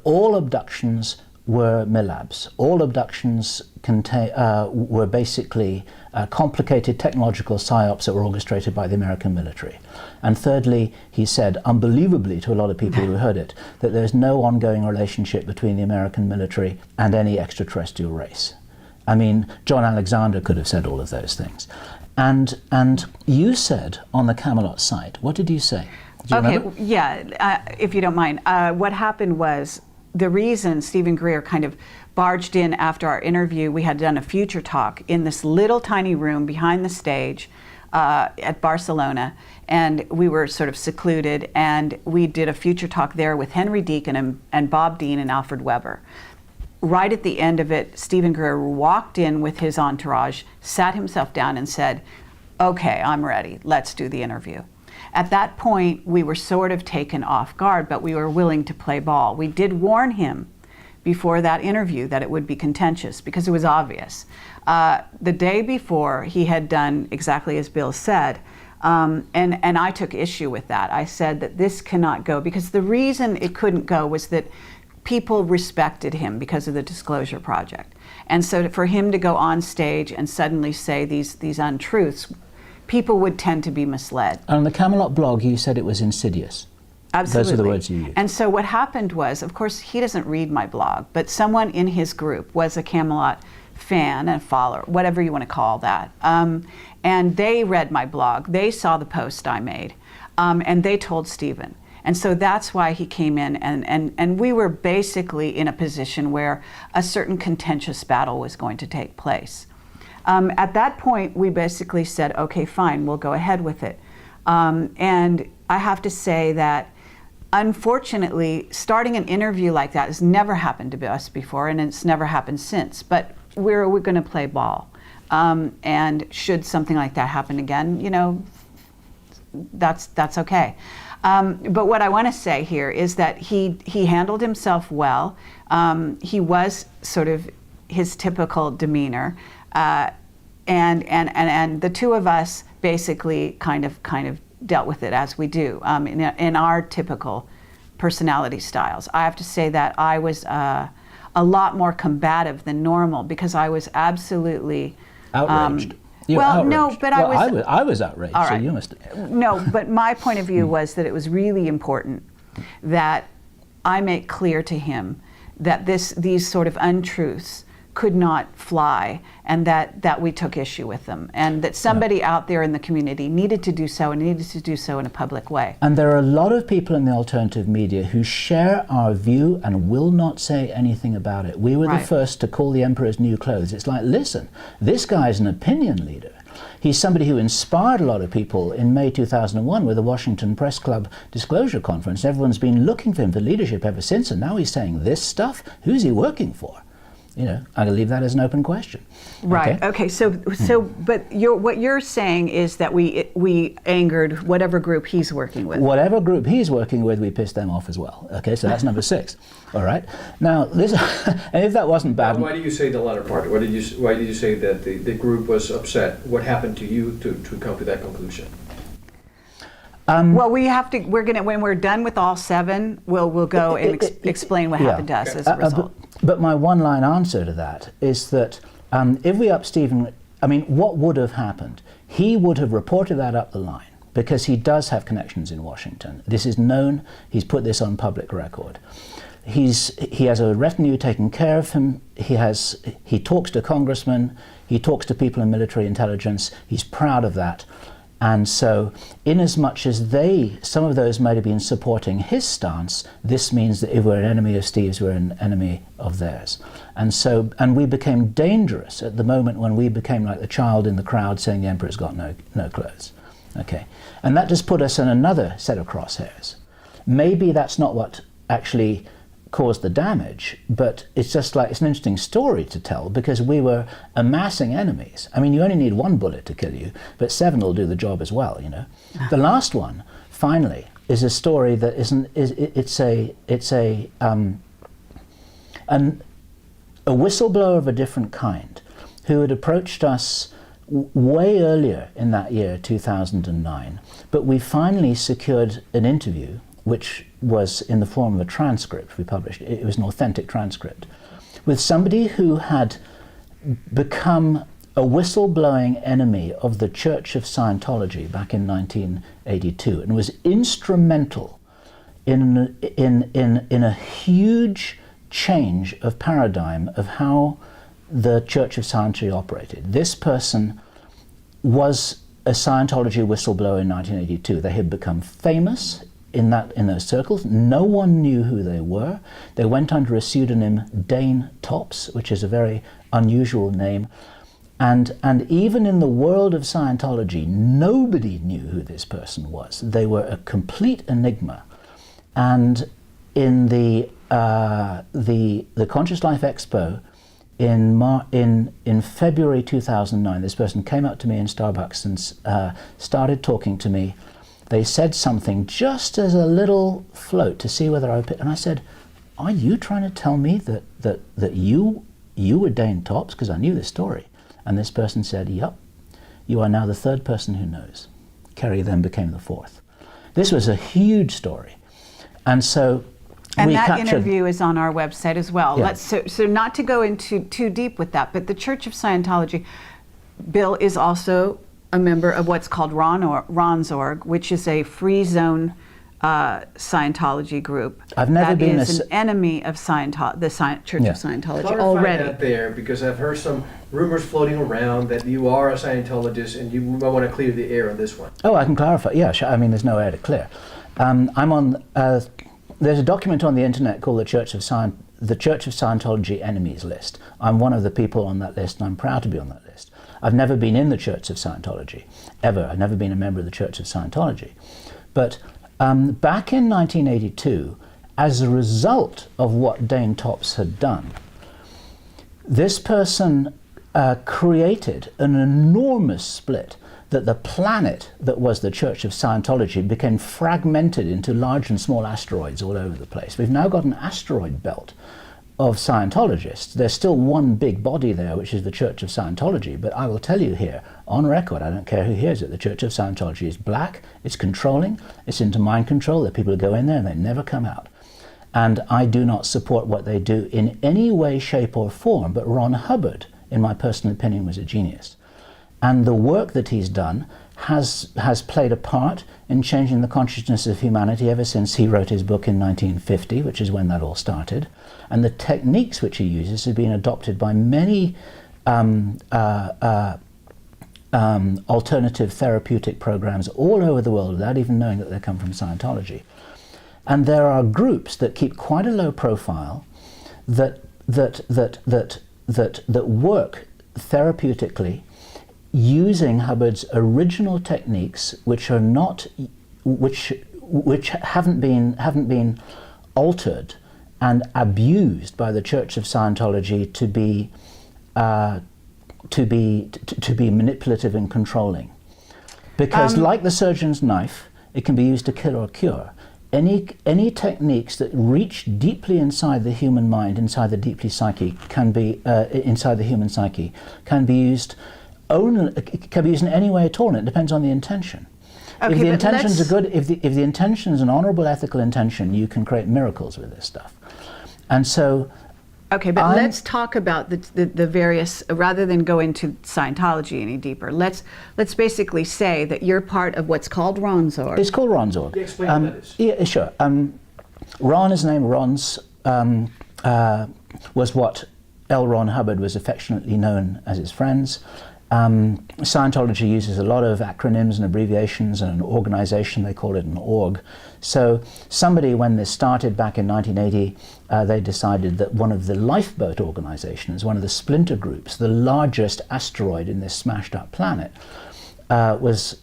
S1: all abductions were MILABs. All abductions were basically complicated technological psyops that were orchestrated by the American military. And thirdly, he said, unbelievably to a lot of people who heard it, that there's no ongoing relationship between the American military and any extraterrestrial race. I mean, John Alexander could have said all of those things. And you said on the Camelot site, what did you say? Do you remember?
S2: Yeah, if you don't mind. What happened was, the reason Stephen Greer kind of barged in after our interview, we had done a future talk in this little tiny room behind the stage at Barcelona, and we were sort of secluded, and we did a future talk there with Henry Deacon and Bob Dean and Alfred Weber. Right at the end of it, Stephen Greer walked in with his entourage, sat himself down and said, okay, I'm ready, let's do the interview. At that point, we were sort of taken off guard, but we were willing to play ball. We did warn him before that interview that it would be contentious because it was obvious. The day before, he had done exactly as Bill said, and I took issue with that. I said that this cannot go, because the reason it couldn't go was that people respected him because of the Disclosure Project. And so for him to go on stage and suddenly say these untruths, people would tend to be misled.
S1: On the Camelot blog, you said it was insidious.
S2: Absolutely.
S1: Those are the words you used.
S2: And so what happened was, of course, he doesn't read my blog, but someone in his group was a Camelot fan and follower, whatever you want to call that. And they read my blog. They saw the post I made, and they told Stephen. And so that's why he came in, and we were basically in a position where a certain contentious battle was going to take place. At that point, we basically said, okay, fine, we'll go ahead with it. And I have to say that, unfortunately, starting an interview like that has never happened to us before, and it's never happened since. But we're going to play ball. And should something like that happen again, you know, that's okay. But what I want to say here is that he handled himself well. He was sort of his typical demeanor, and the two of us basically kind of dealt with it as we do in our typical personality styles. I have to say that I was a lot more combative than normal because I was absolutely
S1: outraged.
S2: Well, no, but
S1: I was outraged,
S2: all right.
S1: So you must...
S2: No, but my point of view was that it was really important that I make clear to him that these sort of untruths could not fly, and that we took issue with them, and that somebody out there in the community needed to do so, and needed to do so in a public way.
S1: And there are a lot of people in the alternative media who share our view and will not say anything about it. We were the first to call the emperor's new clothes. It's like, listen, this guy's an opinion leader. He's somebody who inspired a lot of people in May 2001 with the Washington Press Club Disclosure Conference. Everyone's been looking for him for leadership ever since, and now he's saying this stuff? Who's he working for? You know, I'm going to leave that as an open question.
S2: Right. Okay. So, but what you're saying is that we angered whatever group he's working with.
S1: Whatever group he's working with, we pissed them off as well. Okay. So that's number 6. All right. Now, this, and if that wasn't bad.
S3: Why do you say the latter part? Why did you say that the group was upset? What happened to you to come to that conclusion?
S2: Well, when we're done with all 7, we'll go and explain what happened to us as a result.
S1: But my one-line answer to that is that if we up Stephen, I mean, what would have happened? He would have reported that up the line because he does have connections in Washington. This is known. He's put this on public record. He has a retinue taking care of him. He talks to congressmen. He talks to people in military intelligence. He's proud of that. And so, inasmuch as some of those might have been supporting his stance, this means that if we're an enemy of Steve's, we're an enemy of theirs. And we became dangerous at the moment when we became like the child in the crowd saying the emperor's got no clothes. Okay, and that just put us in another set of crosshairs. Maybe that's not what actually caused the damage, but it's just like, it's an interesting story to tell because we were amassing enemies. I mean, you only need 1 bullet to kill you, but 7 will do the job as well, you know. The last one, finally, is a story that it's a whistleblower of a different kind who had approached us way earlier in that year, 2009, but we finally secured an interview which was in the form of a transcript we published. It was an authentic transcript with somebody who had become a whistleblowing enemy of the Church of Scientology back in 1982 and was instrumental in a huge change of paradigm of how the Church of Scientology operated. This person was a Scientology whistleblower in 1982. They had become famous in those circles. No one knew who they were. They went under a pseudonym Dane Tops, which is a very unusual name. And even in the world of Scientology, nobody knew who this person was. They were a complete enigma. And in the Conscious Life Expo in February 2009, this person came up to me in Starbucks and started talking to me. They said something just as a little float to see whether I would pick. And I said, "Are you trying to tell me that you were Dane Tops?" Because I knew this story. And this person said, "Yep, you are now the third person who knows." Kerry then became the fourth. This was a huge story. And so
S2: and that interview is on our website as well.
S1: Yeah.
S2: So not to go into too deep with that, but the Church of Scientology, Bill is also a member of what's called Ronsorg, which is a free zone Scientology group.
S1: I've never been
S2: an enemy of the Church of Scientology
S3: Clarify
S2: already.
S3: that there, because I've heard some rumors floating around that you are a Scientologist, and you might want to clear the air on this one.
S1: Oh, I can clarify. Yeah, sure. I mean, there's no air to clear. I'm on. There's a document on the internet called the Church of Scientology Enemies List. I'm one of the people on that list, and I'm proud to be on that list. I've never been in the Church of Scientology, ever. I've never been a member of the Church of Scientology. But back in 1982, as a result of what Dane Tops had done, this person created an enormous split that the planet that was the Church of Scientology became fragmented into large and small asteroids all over the place. We've now got an asteroid belt of Scientologists. There's still one big body there, which is the Church of Scientology, but I will tell you here, on record, I don't care who hears it, the Church of Scientology is black, it's controlling, it's into mind control, that people go in there and they never come out. And I do not support what they do in any way, shape or form, but Ron Hubbard, in my personal opinion, was a genius. And the work that he's done has played a part in changing the consciousness of humanity ever since he wrote his book in 1950, which is when that all started. And the techniques which he uses have been adopted by many alternative therapeutic programs all over the world without even knowing that they come from Scientology. And there are groups that keep quite a low profile that work therapeutically using Hubbard's original techniques, which haven't been altered and abused by the Church of Scientology to be manipulative and controlling. Because like the surgeon's knife, it can be used to kill or cure. Any techniques that reach deeply inside the human mind, inside the deeply psyche, can be inside the human psyche, can be used in any way at all, and it depends on the intention.
S2: Okay,
S1: if the intentions are good, if the intention is an honorable, ethical intention, you can create miracles with this stuff. And so,
S2: okay, but let's talk about the various, rather than go into Scientology any deeper. Let's basically say that you're part of what's called Ronsorg.
S1: It's called Ronsorg.
S3: Yeah, explain what that is.
S1: Yeah, sure. Ron, his name, Ron's, was what L. Ron Hubbard was affectionately known as his friends. Scientology uses a lot of acronyms and abbreviations, and an organization, they call it an org. So somebody, when this started back in 1980, they decided that one of the lifeboat organizations, one of the splinter groups, the largest asteroid in this smashed up planet, it was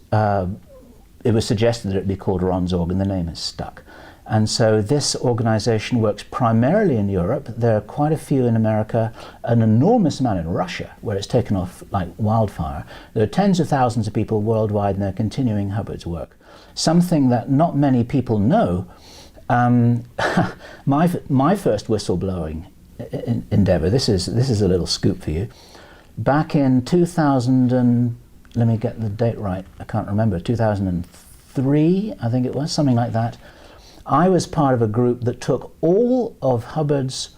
S1: suggested that it be called Ronsorg, and the name has stuck. And so this organization works primarily in Europe. There are quite a few in America, an enormous amount in Russia, where it's taken off like wildfire. There are tens of thousands of people worldwide, and they're continuing Hubbard's work. Something that not many people know, my first whistleblowing endeavor, this is a little scoop for you. Back in 2000, and let me get the date right, I can't remember, 2003, I think it was, something like that. I was part of a group that took all of Hubbard's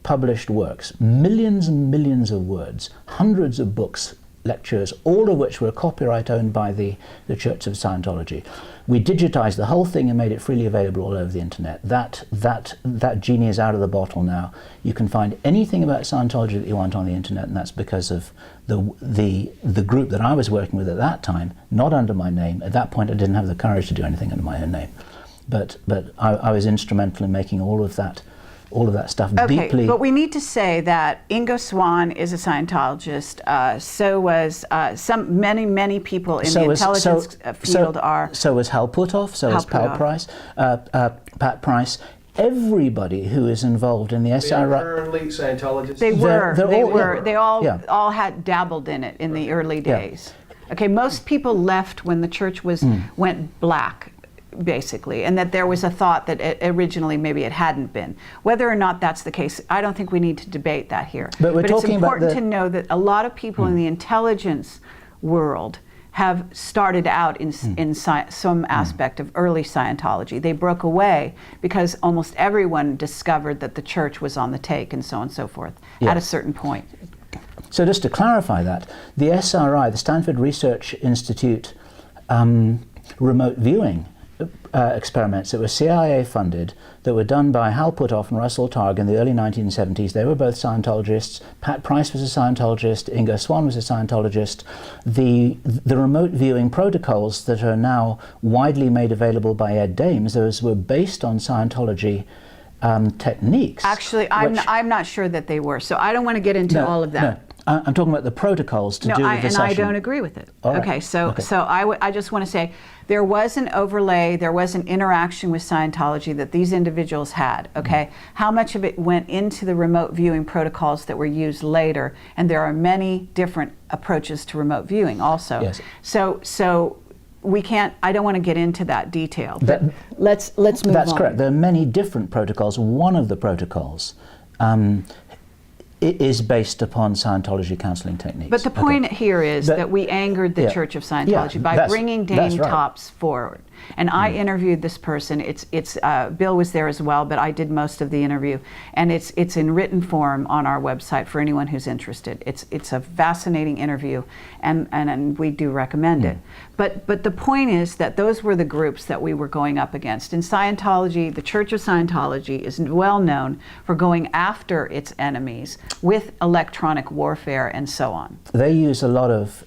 S1: published works, millions and millions of words, hundreds of books, lectures, all of which were copyright owned by the Church of Scientology. We digitized the whole thing and made it freely available all over the internet. That genie is out of the bottle now. You can find anything about Scientology that you want on the internet, and that's because of the group that I was working with at that time, not under my name. At that point I didn't have the courage to do anything under my own name. But I was instrumental in making all of that stuff deeply.
S2: But we need to say that Ingo Swann is a Scientologist. So was many people in the intelligence field are.
S1: So was Hal Puthoff. So was Pat Price. Everybody who is involved in the SRI.
S3: They are currently Scientologists.
S2: They all had dabbled in it in the early days. Yeah. Okay, most people left when the church went black, basically, and that there was a thought that originally maybe it hadn't been. Whether or not that's the case, I don't think we need to debate that here.
S1: But
S2: it's important to know that a lot of people in the intelligence world have started out in some aspect of early Scientology. They broke away because almost everyone discovered that the church was on the take and so on and so forth at a certain point.
S1: So just to clarify that, the SRI, the Stanford Research Institute remote viewing experiments that were CIA funded, that were done by Hal Puthoff and Russell Targ in the early 1970s. They were both Scientologists. Pat Price was a Scientologist. Ingo Swann was a Scientologist. The remote viewing protocols that are now widely made available by Ed Dames, those were based on Scientology techniques.
S2: Actually, I'm not sure that they were, so I don't want to get into all of that.
S1: No. I'm talking about the protocols to do with the session.
S2: I don't agree with it.
S1: Right.
S2: Okay, so I just want to say there was an overlay, there was an interaction with Scientology that these individuals had, okay? How much of it went into the remote viewing protocols that were used later? And there are many different approaches to remote viewing also.
S1: Yes.
S2: So we can't, I don't want to get into that detail, but let's move on.
S1: That's correct. There are many different protocols. One of the protocols it is based upon Scientology counseling techniques.
S2: But the point here is that we angered the Church of Scientology by bringing Dane Tops forward. And I interviewed this person. Bill was there as well, but I did most of the interview. And it's in written form on our website for anyone who's interested. It's a fascinating interview, and we do recommend it. But the point is that those were the groups that we were going up against. In Scientology, the Church of Scientology is well known for going after its enemies with electronic warfare and so on.
S1: They use a lot of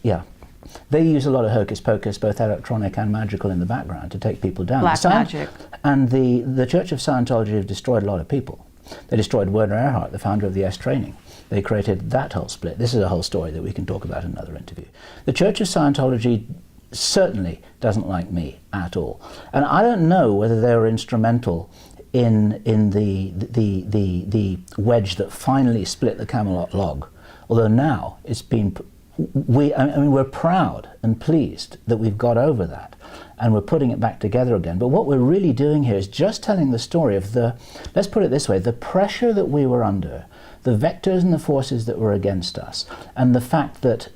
S1: hocus pocus, both electronic and magical, in the background to take people down.
S2: Black magic.
S1: And the Church of Scientology have destroyed a lot of people. They destroyed Werner Erhard, the founder of the S-Training. They created that whole split. This is a whole story that we can talk about in another interview. The Church of Scientology certainly doesn't like me at all. And I don't know whether they were instrumental in the wedge that finally split the Camelot log. Although now it's been, we're proud and pleased that we've got over that and we're putting it back together again. But what we're really doing here is just telling the story of let's put it this way, the pressure that we were under, the vectors and the forces that were against us, and the fact that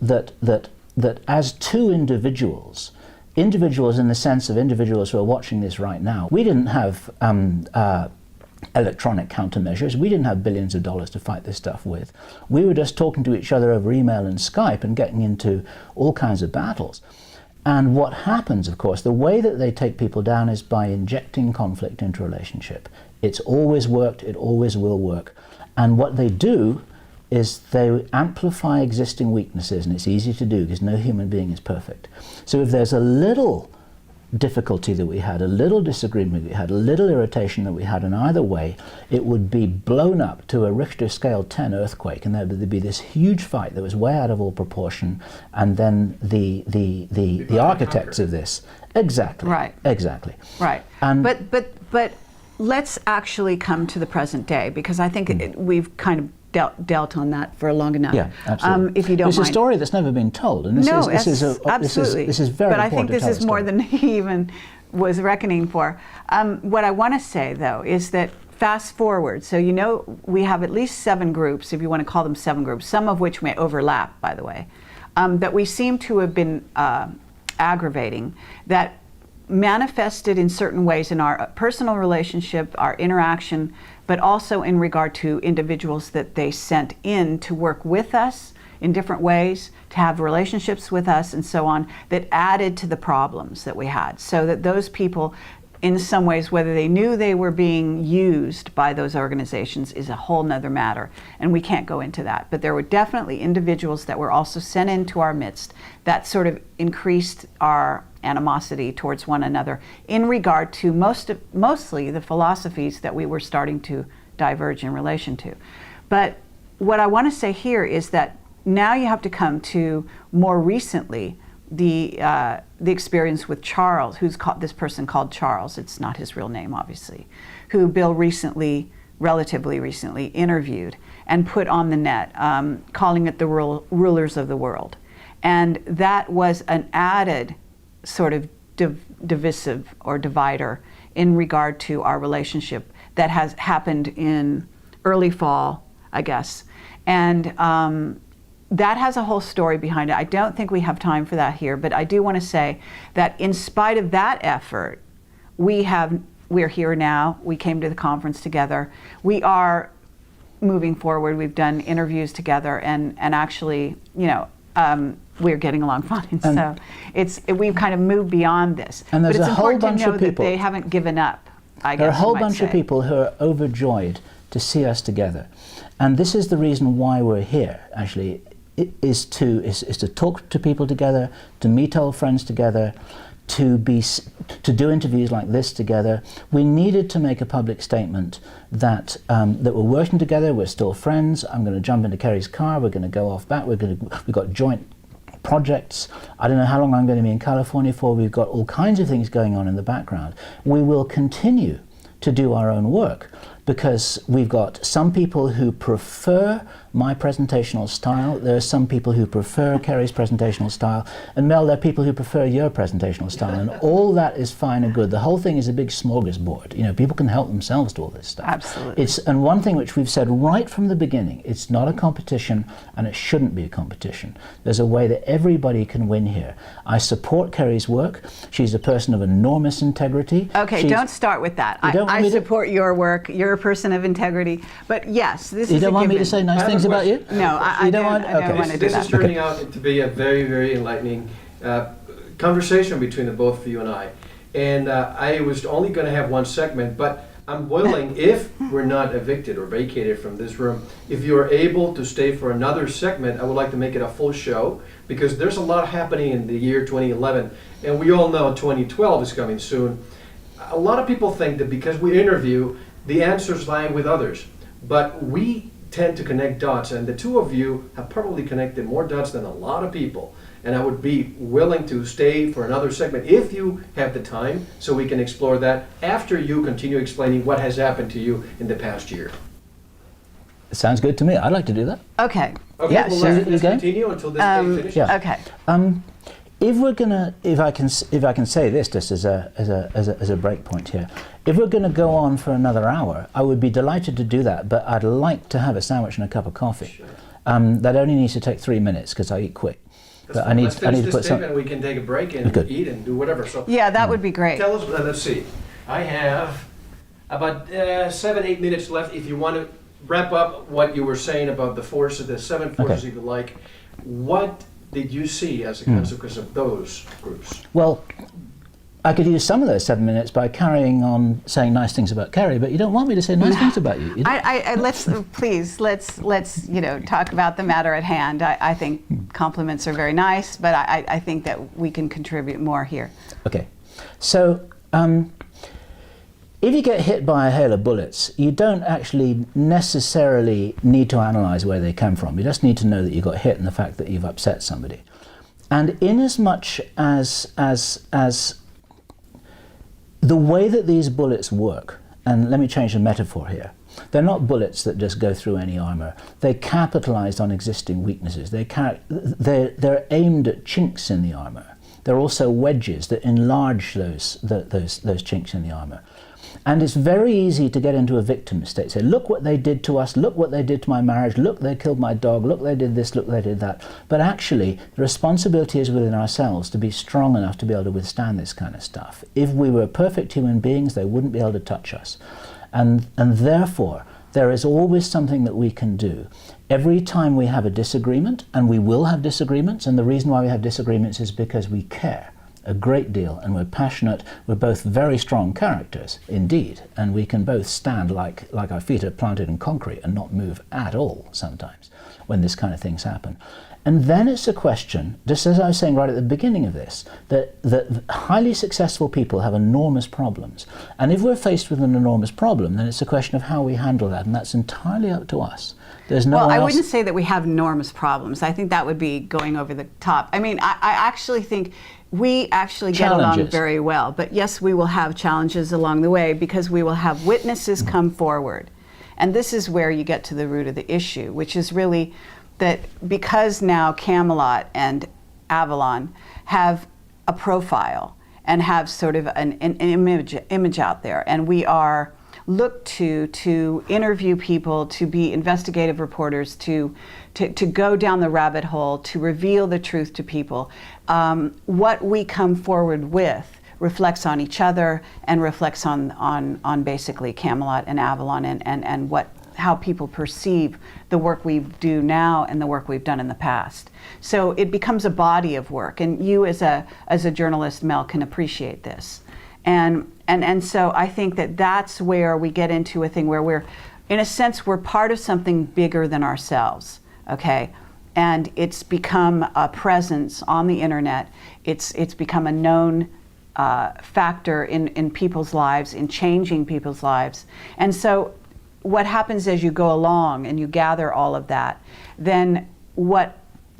S1: as two individuals in the sense of individuals who are watching this right now, we didn't have electronic countermeasures. We didn't have billions of dollars to fight this stuff with. We were just talking to each other over email and Skype and getting into all kinds of battles. And what happens, of course, the way that they take people down is by injecting conflict into a relationship. It's always worked, it always will work. And what they do is they amplify existing weaknesses, and it's easy to do because no human being is perfect. So if there's a little difficulty that we had, a little disagreement we had, a little irritation that we had in either way, it would be blown up to a Richter scale 10 earthquake, and there would be this huge fight that was way out of all proportion, and then the architects of this, exactly. And
S2: but let's actually come to the present day, because I think we've kind of dealt on that for long enough.
S1: Yeah, absolutely.
S2: If you don't mind.
S1: It's a story that's never been told, and this is
S2: absolutely.
S1: This is very important.
S2: But I think this is more than he even was reckoning for. What I want to say, though, is that fast forward. So we have at least 7 groups, if you want to call them 7 groups, some of which may overlap, by the way, that we seem to have been aggravating. That manifested in certain ways in our personal relationship, our interaction, but also in regard to individuals that they sent in to work with us in different ways, to have relationships with us and so on, that added to the problems that we had. So that those people, in some ways, whether they knew they were being used by those organizations is a whole nother matter, and we can't go into that. But there were definitely individuals that were also sent into our midst that sort of increased our animosity towards one another in regard to mostly the philosophies that we were starting to diverge in relation to. But what I want to say here is that now you have to come to more recently the experience with Charles, who's this person called Charles. It's not his real name, obviously, who Bill relatively recently interviewed and put on the net, calling it the rulers of the world. And that was an added sort of divisive or divider in regard to our relationship that has happened in early fall, I guess. And that has a whole story behind it. I don't think we have time for that here, but I do want to say that in spite of that effort, we're here now. We came to the conference together. We are moving forward. We've done interviews together, and actually, we're getting along fine. So we've kind of moved beyond this.
S1: And there's
S2: but it's
S1: a whole
S2: important
S1: bunch
S2: to know
S1: of people.
S2: that they haven't given up, I guess.
S1: There are a whole
S2: you might
S1: bunch of
S2: say.
S1: people who are overjoyed to see us together. And this is the reason why we're here, actually, is to talk to people together, to meet old friends together, to do interviews like this together. We needed to make a public statement that we're working together, we're still friends. I'm going to jump into Kerry's car, we're going to go off back, we've got joint projects. I don't know how long I'm going to be in California for. We've got all kinds of things going on in the background. We will continue to do our own work because we've got some people who prefer my presentational style. There are some people who prefer Kerry's presentational style. And Mel, there are people who prefer your presentational style. And all that is fine and good. The whole thing is a big smorgasbord. People can help themselves to all this stuff.
S2: Absolutely.
S1: And one thing which we've said right from the beginning, it's not a competition and it shouldn't be a competition. There's a way that everybody can win here. I support Kerry's work. She's a person of enormous integrity.
S2: Okay, don't start with that. I support your work. You're a person of integrity. But yes, this is a given.
S1: You don't want me to say nice things about you?
S2: No, I don't want to do
S3: This
S2: that.
S3: is turning out to be a very, very enlightening conversation between the both of you and I. And I was only going to have one segment, but I'm willing, if we're not evicted or vacated from this room, if you're able to stay for another segment, I would like to make it a full show, because there's a lot happening in the year 2011, and we all know 2012 is coming soon. A lot of people think that because we interview, the answers lie with others, but we tend to connect dots, and the two of you have probably connected more dots than a lot of people. And I would be willing to stay for another segment if you have the time, so we can explore that after you continue explaining what has happened to you in the past year.
S1: It sounds good to me. I'd like to do that.
S2: Okay.
S3: Okay,
S2: Yeah,
S3: well,
S2: sure.
S3: let's continue until this day finishes.
S1: yeah.
S2: Okay.
S1: If I can say this just as a break point here, if we're going to go on for another hour, I would be delighted to do that. But I'd like to have a sandwich and a cup of coffee.
S3: Sure.
S1: That only needs to take 3 minutes because I eat quick. But I need
S3: Let's
S1: to
S3: finish
S1: put
S3: this
S1: some.
S3: statement and we can take a break and
S1: Good.
S3: eat and do whatever. So
S2: Yeah, that would be great.
S3: tell us, let's see. I have about 7-8 minutes left. If you want to wrap up what you were saying about the forces, the 7 forces,
S1: Okay.
S3: if you like, what did you see as a consequence of those groups?
S1: Well, I could use some of those 7 minutes by carrying on saying nice things about Kerry, but you don't want me to say nice things about you. You don't-
S2: Let's talk about the matter at hand. I think compliments are very nice, but I think that we can contribute more here.
S1: Okay, so if you get hit by a hail of bullets, you don't actually necessarily need to analyze where they come from. You just need to know that you got hit and the fact that you've upset somebody. And in as much as the way that these bullets work, and let me change the metaphor here, they're not bullets that just go through any armor. They capitalize on existing weaknesses. They're aimed at chinks in the armor. They're also wedges that enlarge those chinks in the armor. And it's very easy to get into a victim state. Say, look what they did to us, look what they did to my marriage, look, they killed my dog, look, they did this, look, they did that. But actually, the responsibility is within ourselves to be strong enough to be able to withstand this kind of stuff. If we were perfect human beings, they wouldn't be able to touch us. And therefore, there is always something that we can do. Every time we have a disagreement, and we will have disagreements, and the reason why we have disagreements is because we care a great deal, and we're passionate. We're both very strong characters, indeed, and we can both stand like our feet are planted in concrete and not move at all sometimes when this kind of things happen. And then it's a question, just as I was saying right at the beginning of this, that highly successful people have enormous problems. And if we're faced with an enormous problem, then it's a question of how we handle that, and that's entirely up to us. There's no
S2: Well, I wouldn't say that we have enormous problems. I think that would be going over the top. I mean, I actually think we actually get along very well. But yes, we will have challenges along the way because we will have witnesses come forward. And this is where you get to the root of the issue, which is really that because now Camelot and Avalon have a profile and have sort of an image out there, and we are looked to interview people, to be investigative reporters, to go down the rabbit hole, to reveal the truth to people. What we come forward with reflects on each other and reflects on basically Camelot and Avalon and how people perceive the work we do now and the work we've done in the past. So it becomes a body of work, and you as a journalist, Mel, can appreciate this. And so I think that that's where we get into a thing where we're, in a sense, we're part of something bigger than ourselves, okay? And it's become a presence on the internet. It's become a known factor in people's lives, in changing people's lives. And so what happens as you go along and you gather all of that, then what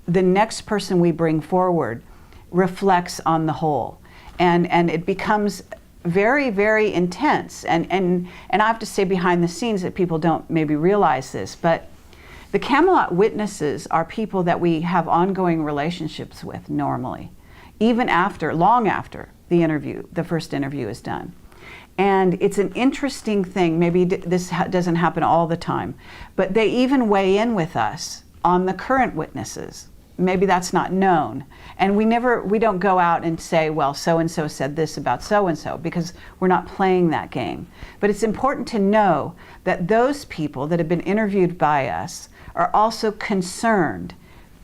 S2: the next person we bring forward reflects on the whole. And it becomes very, very intense. And I have to say behind the scenes that people don't maybe realize this, but the Camelot witnesses are people that we have ongoing relationships with normally, even long after the first interview is done. And it's an interesting thing. Maybe this doesn't happen all the time, but they even weigh in with us on the current witnesses. Maybe that's not known. And we don't go out and say, well, so-and-so said this about so-and-so, because we're not playing that game. But it's important to know that those people that have been interviewed by us are also concerned.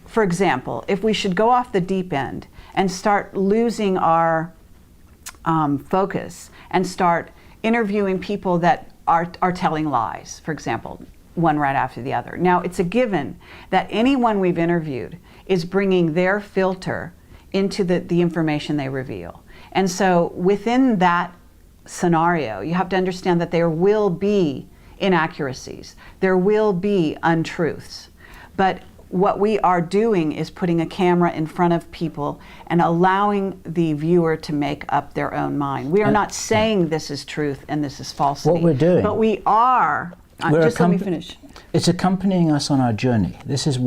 S2: For example, if we should go off the deep end and start losing our focus and start interviewing people that are telling lies, for example, one right after the other. Now, it's a given that anyone we've interviewed is bringing their filter into the information they reveal. And so within that scenario, you have to understand that there will be inaccuracies, there will be untruths, but what we are doing is putting a camera in front of people and allowing the viewer to make up their own mind. We are not saying this is truth and this is falsity.
S1: What we're doing,
S2: but we are, just let me finish.
S1: It's accompanying us on our journey. This is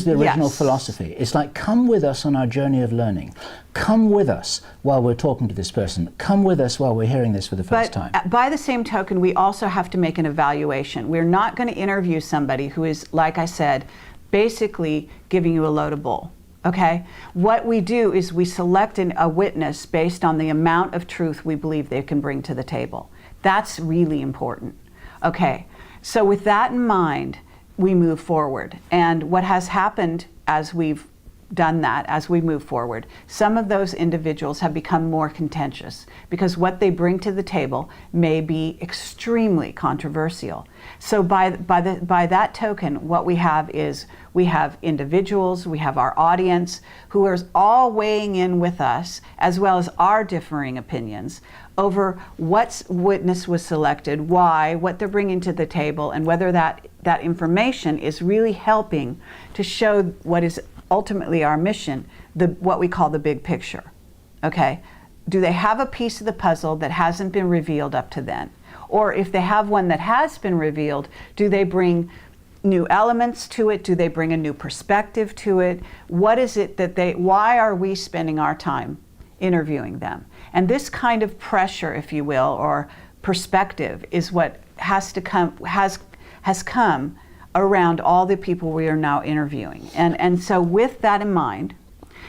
S1: the original philosophy. It's like, come with us on our journey of learning. Come with us while we're talking to this person. Come with us while we're hearing this for the first time.
S2: By the same token, we also have to make an evaluation. We're not going to interview somebody who is, like I said, basically giving you a load of bull. Okay? What we do is we select a witness based on the amount of truth we believe they can bring to the table. That's really important. Okay, so with that in mind, we move forward. And what has happened as we've done that, as we move forward, some of those individuals have become more contentious because what they bring to the table may be extremely controversial. So by that token, what we have is we have individuals, we have our audience who are all weighing in with us, as well as our differing opinions over what witness was selected, why, what they're bringing to the table, and whether that information is really helping to show what is ultimately our mission, what we call the big picture. Okay? Do they have a piece of the puzzle that hasn't been revealed up to then? Or if they have one that has been revealed, do they bring new elements to it? Do they bring a new perspective to it? What is it why are we spending our time interviewing them? And this kind of pressure, if you will, or perspective is what has come around all the people we are now interviewing. And so with that in mind,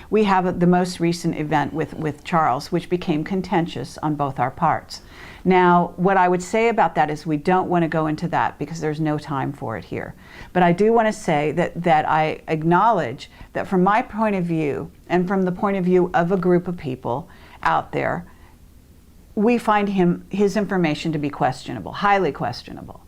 S2: we have the most recent event with Charles, which became contentious on both our parts. Now, what I would say about that is we don't want to go into that because there's no time for it here. But I do want to say that I acknowledge that from my point of view and from the point of view of a group of people out there, we find his information to be questionable, highly questionable.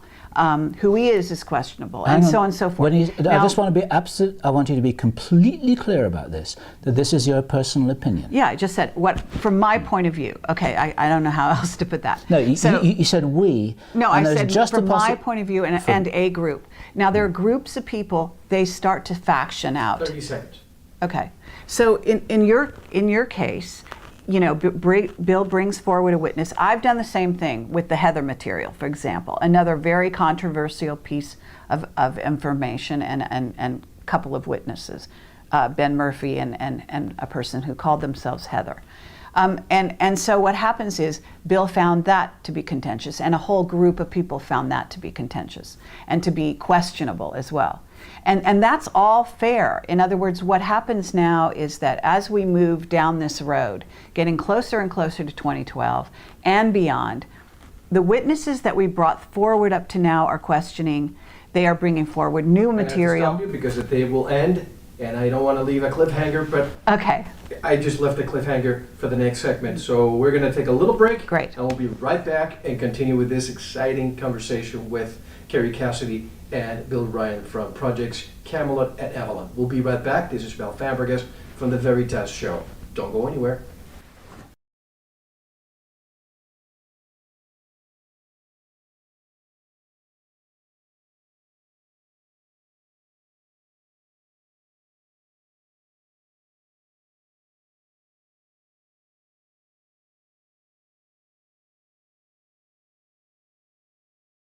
S2: Who he is questionable, and so on and so forth.
S1: I just want to be absolute. I want you to be completely clear about this. That this is your personal opinion.
S2: Yeah, I just said what from my point of view. Okay, I don't know how else to put that.
S1: No, you said we.
S2: No, I said just from my point of view and a group. Now there are groups of people. They start to faction out.
S3: 30 seconds.
S2: Okay, so in your case, you know, Bill brings forward a witness. I've done the same thing with the Heather material, for example, another very controversial piece of information and a couple of witnesses, Ben Murphy and a person who called themselves Heather. And so what happens is Bill found that to be contentious, and a whole group of people found that to be contentious and to be questionable as well. And that's all fair. In other words, what happens now is that as we move down this road, getting closer and closer to 2012 and beyond, the witnesses that we brought forward up to now are questioning. They are bringing forward new material.
S3: I have to stop you because the day will end, and I don't want to leave a cliffhanger, but
S2: okay.
S3: I just left a cliffhanger for the next segment. So we're going to take a little break.
S2: Great.
S3: And we'll be right back and continue with this exciting conversation with Kerry Cassidy and Bill Ryan from Projects Camelot and Avalon. We'll be right back. This is Mel Fabregas from the Veritas Show. Don't go anywhere.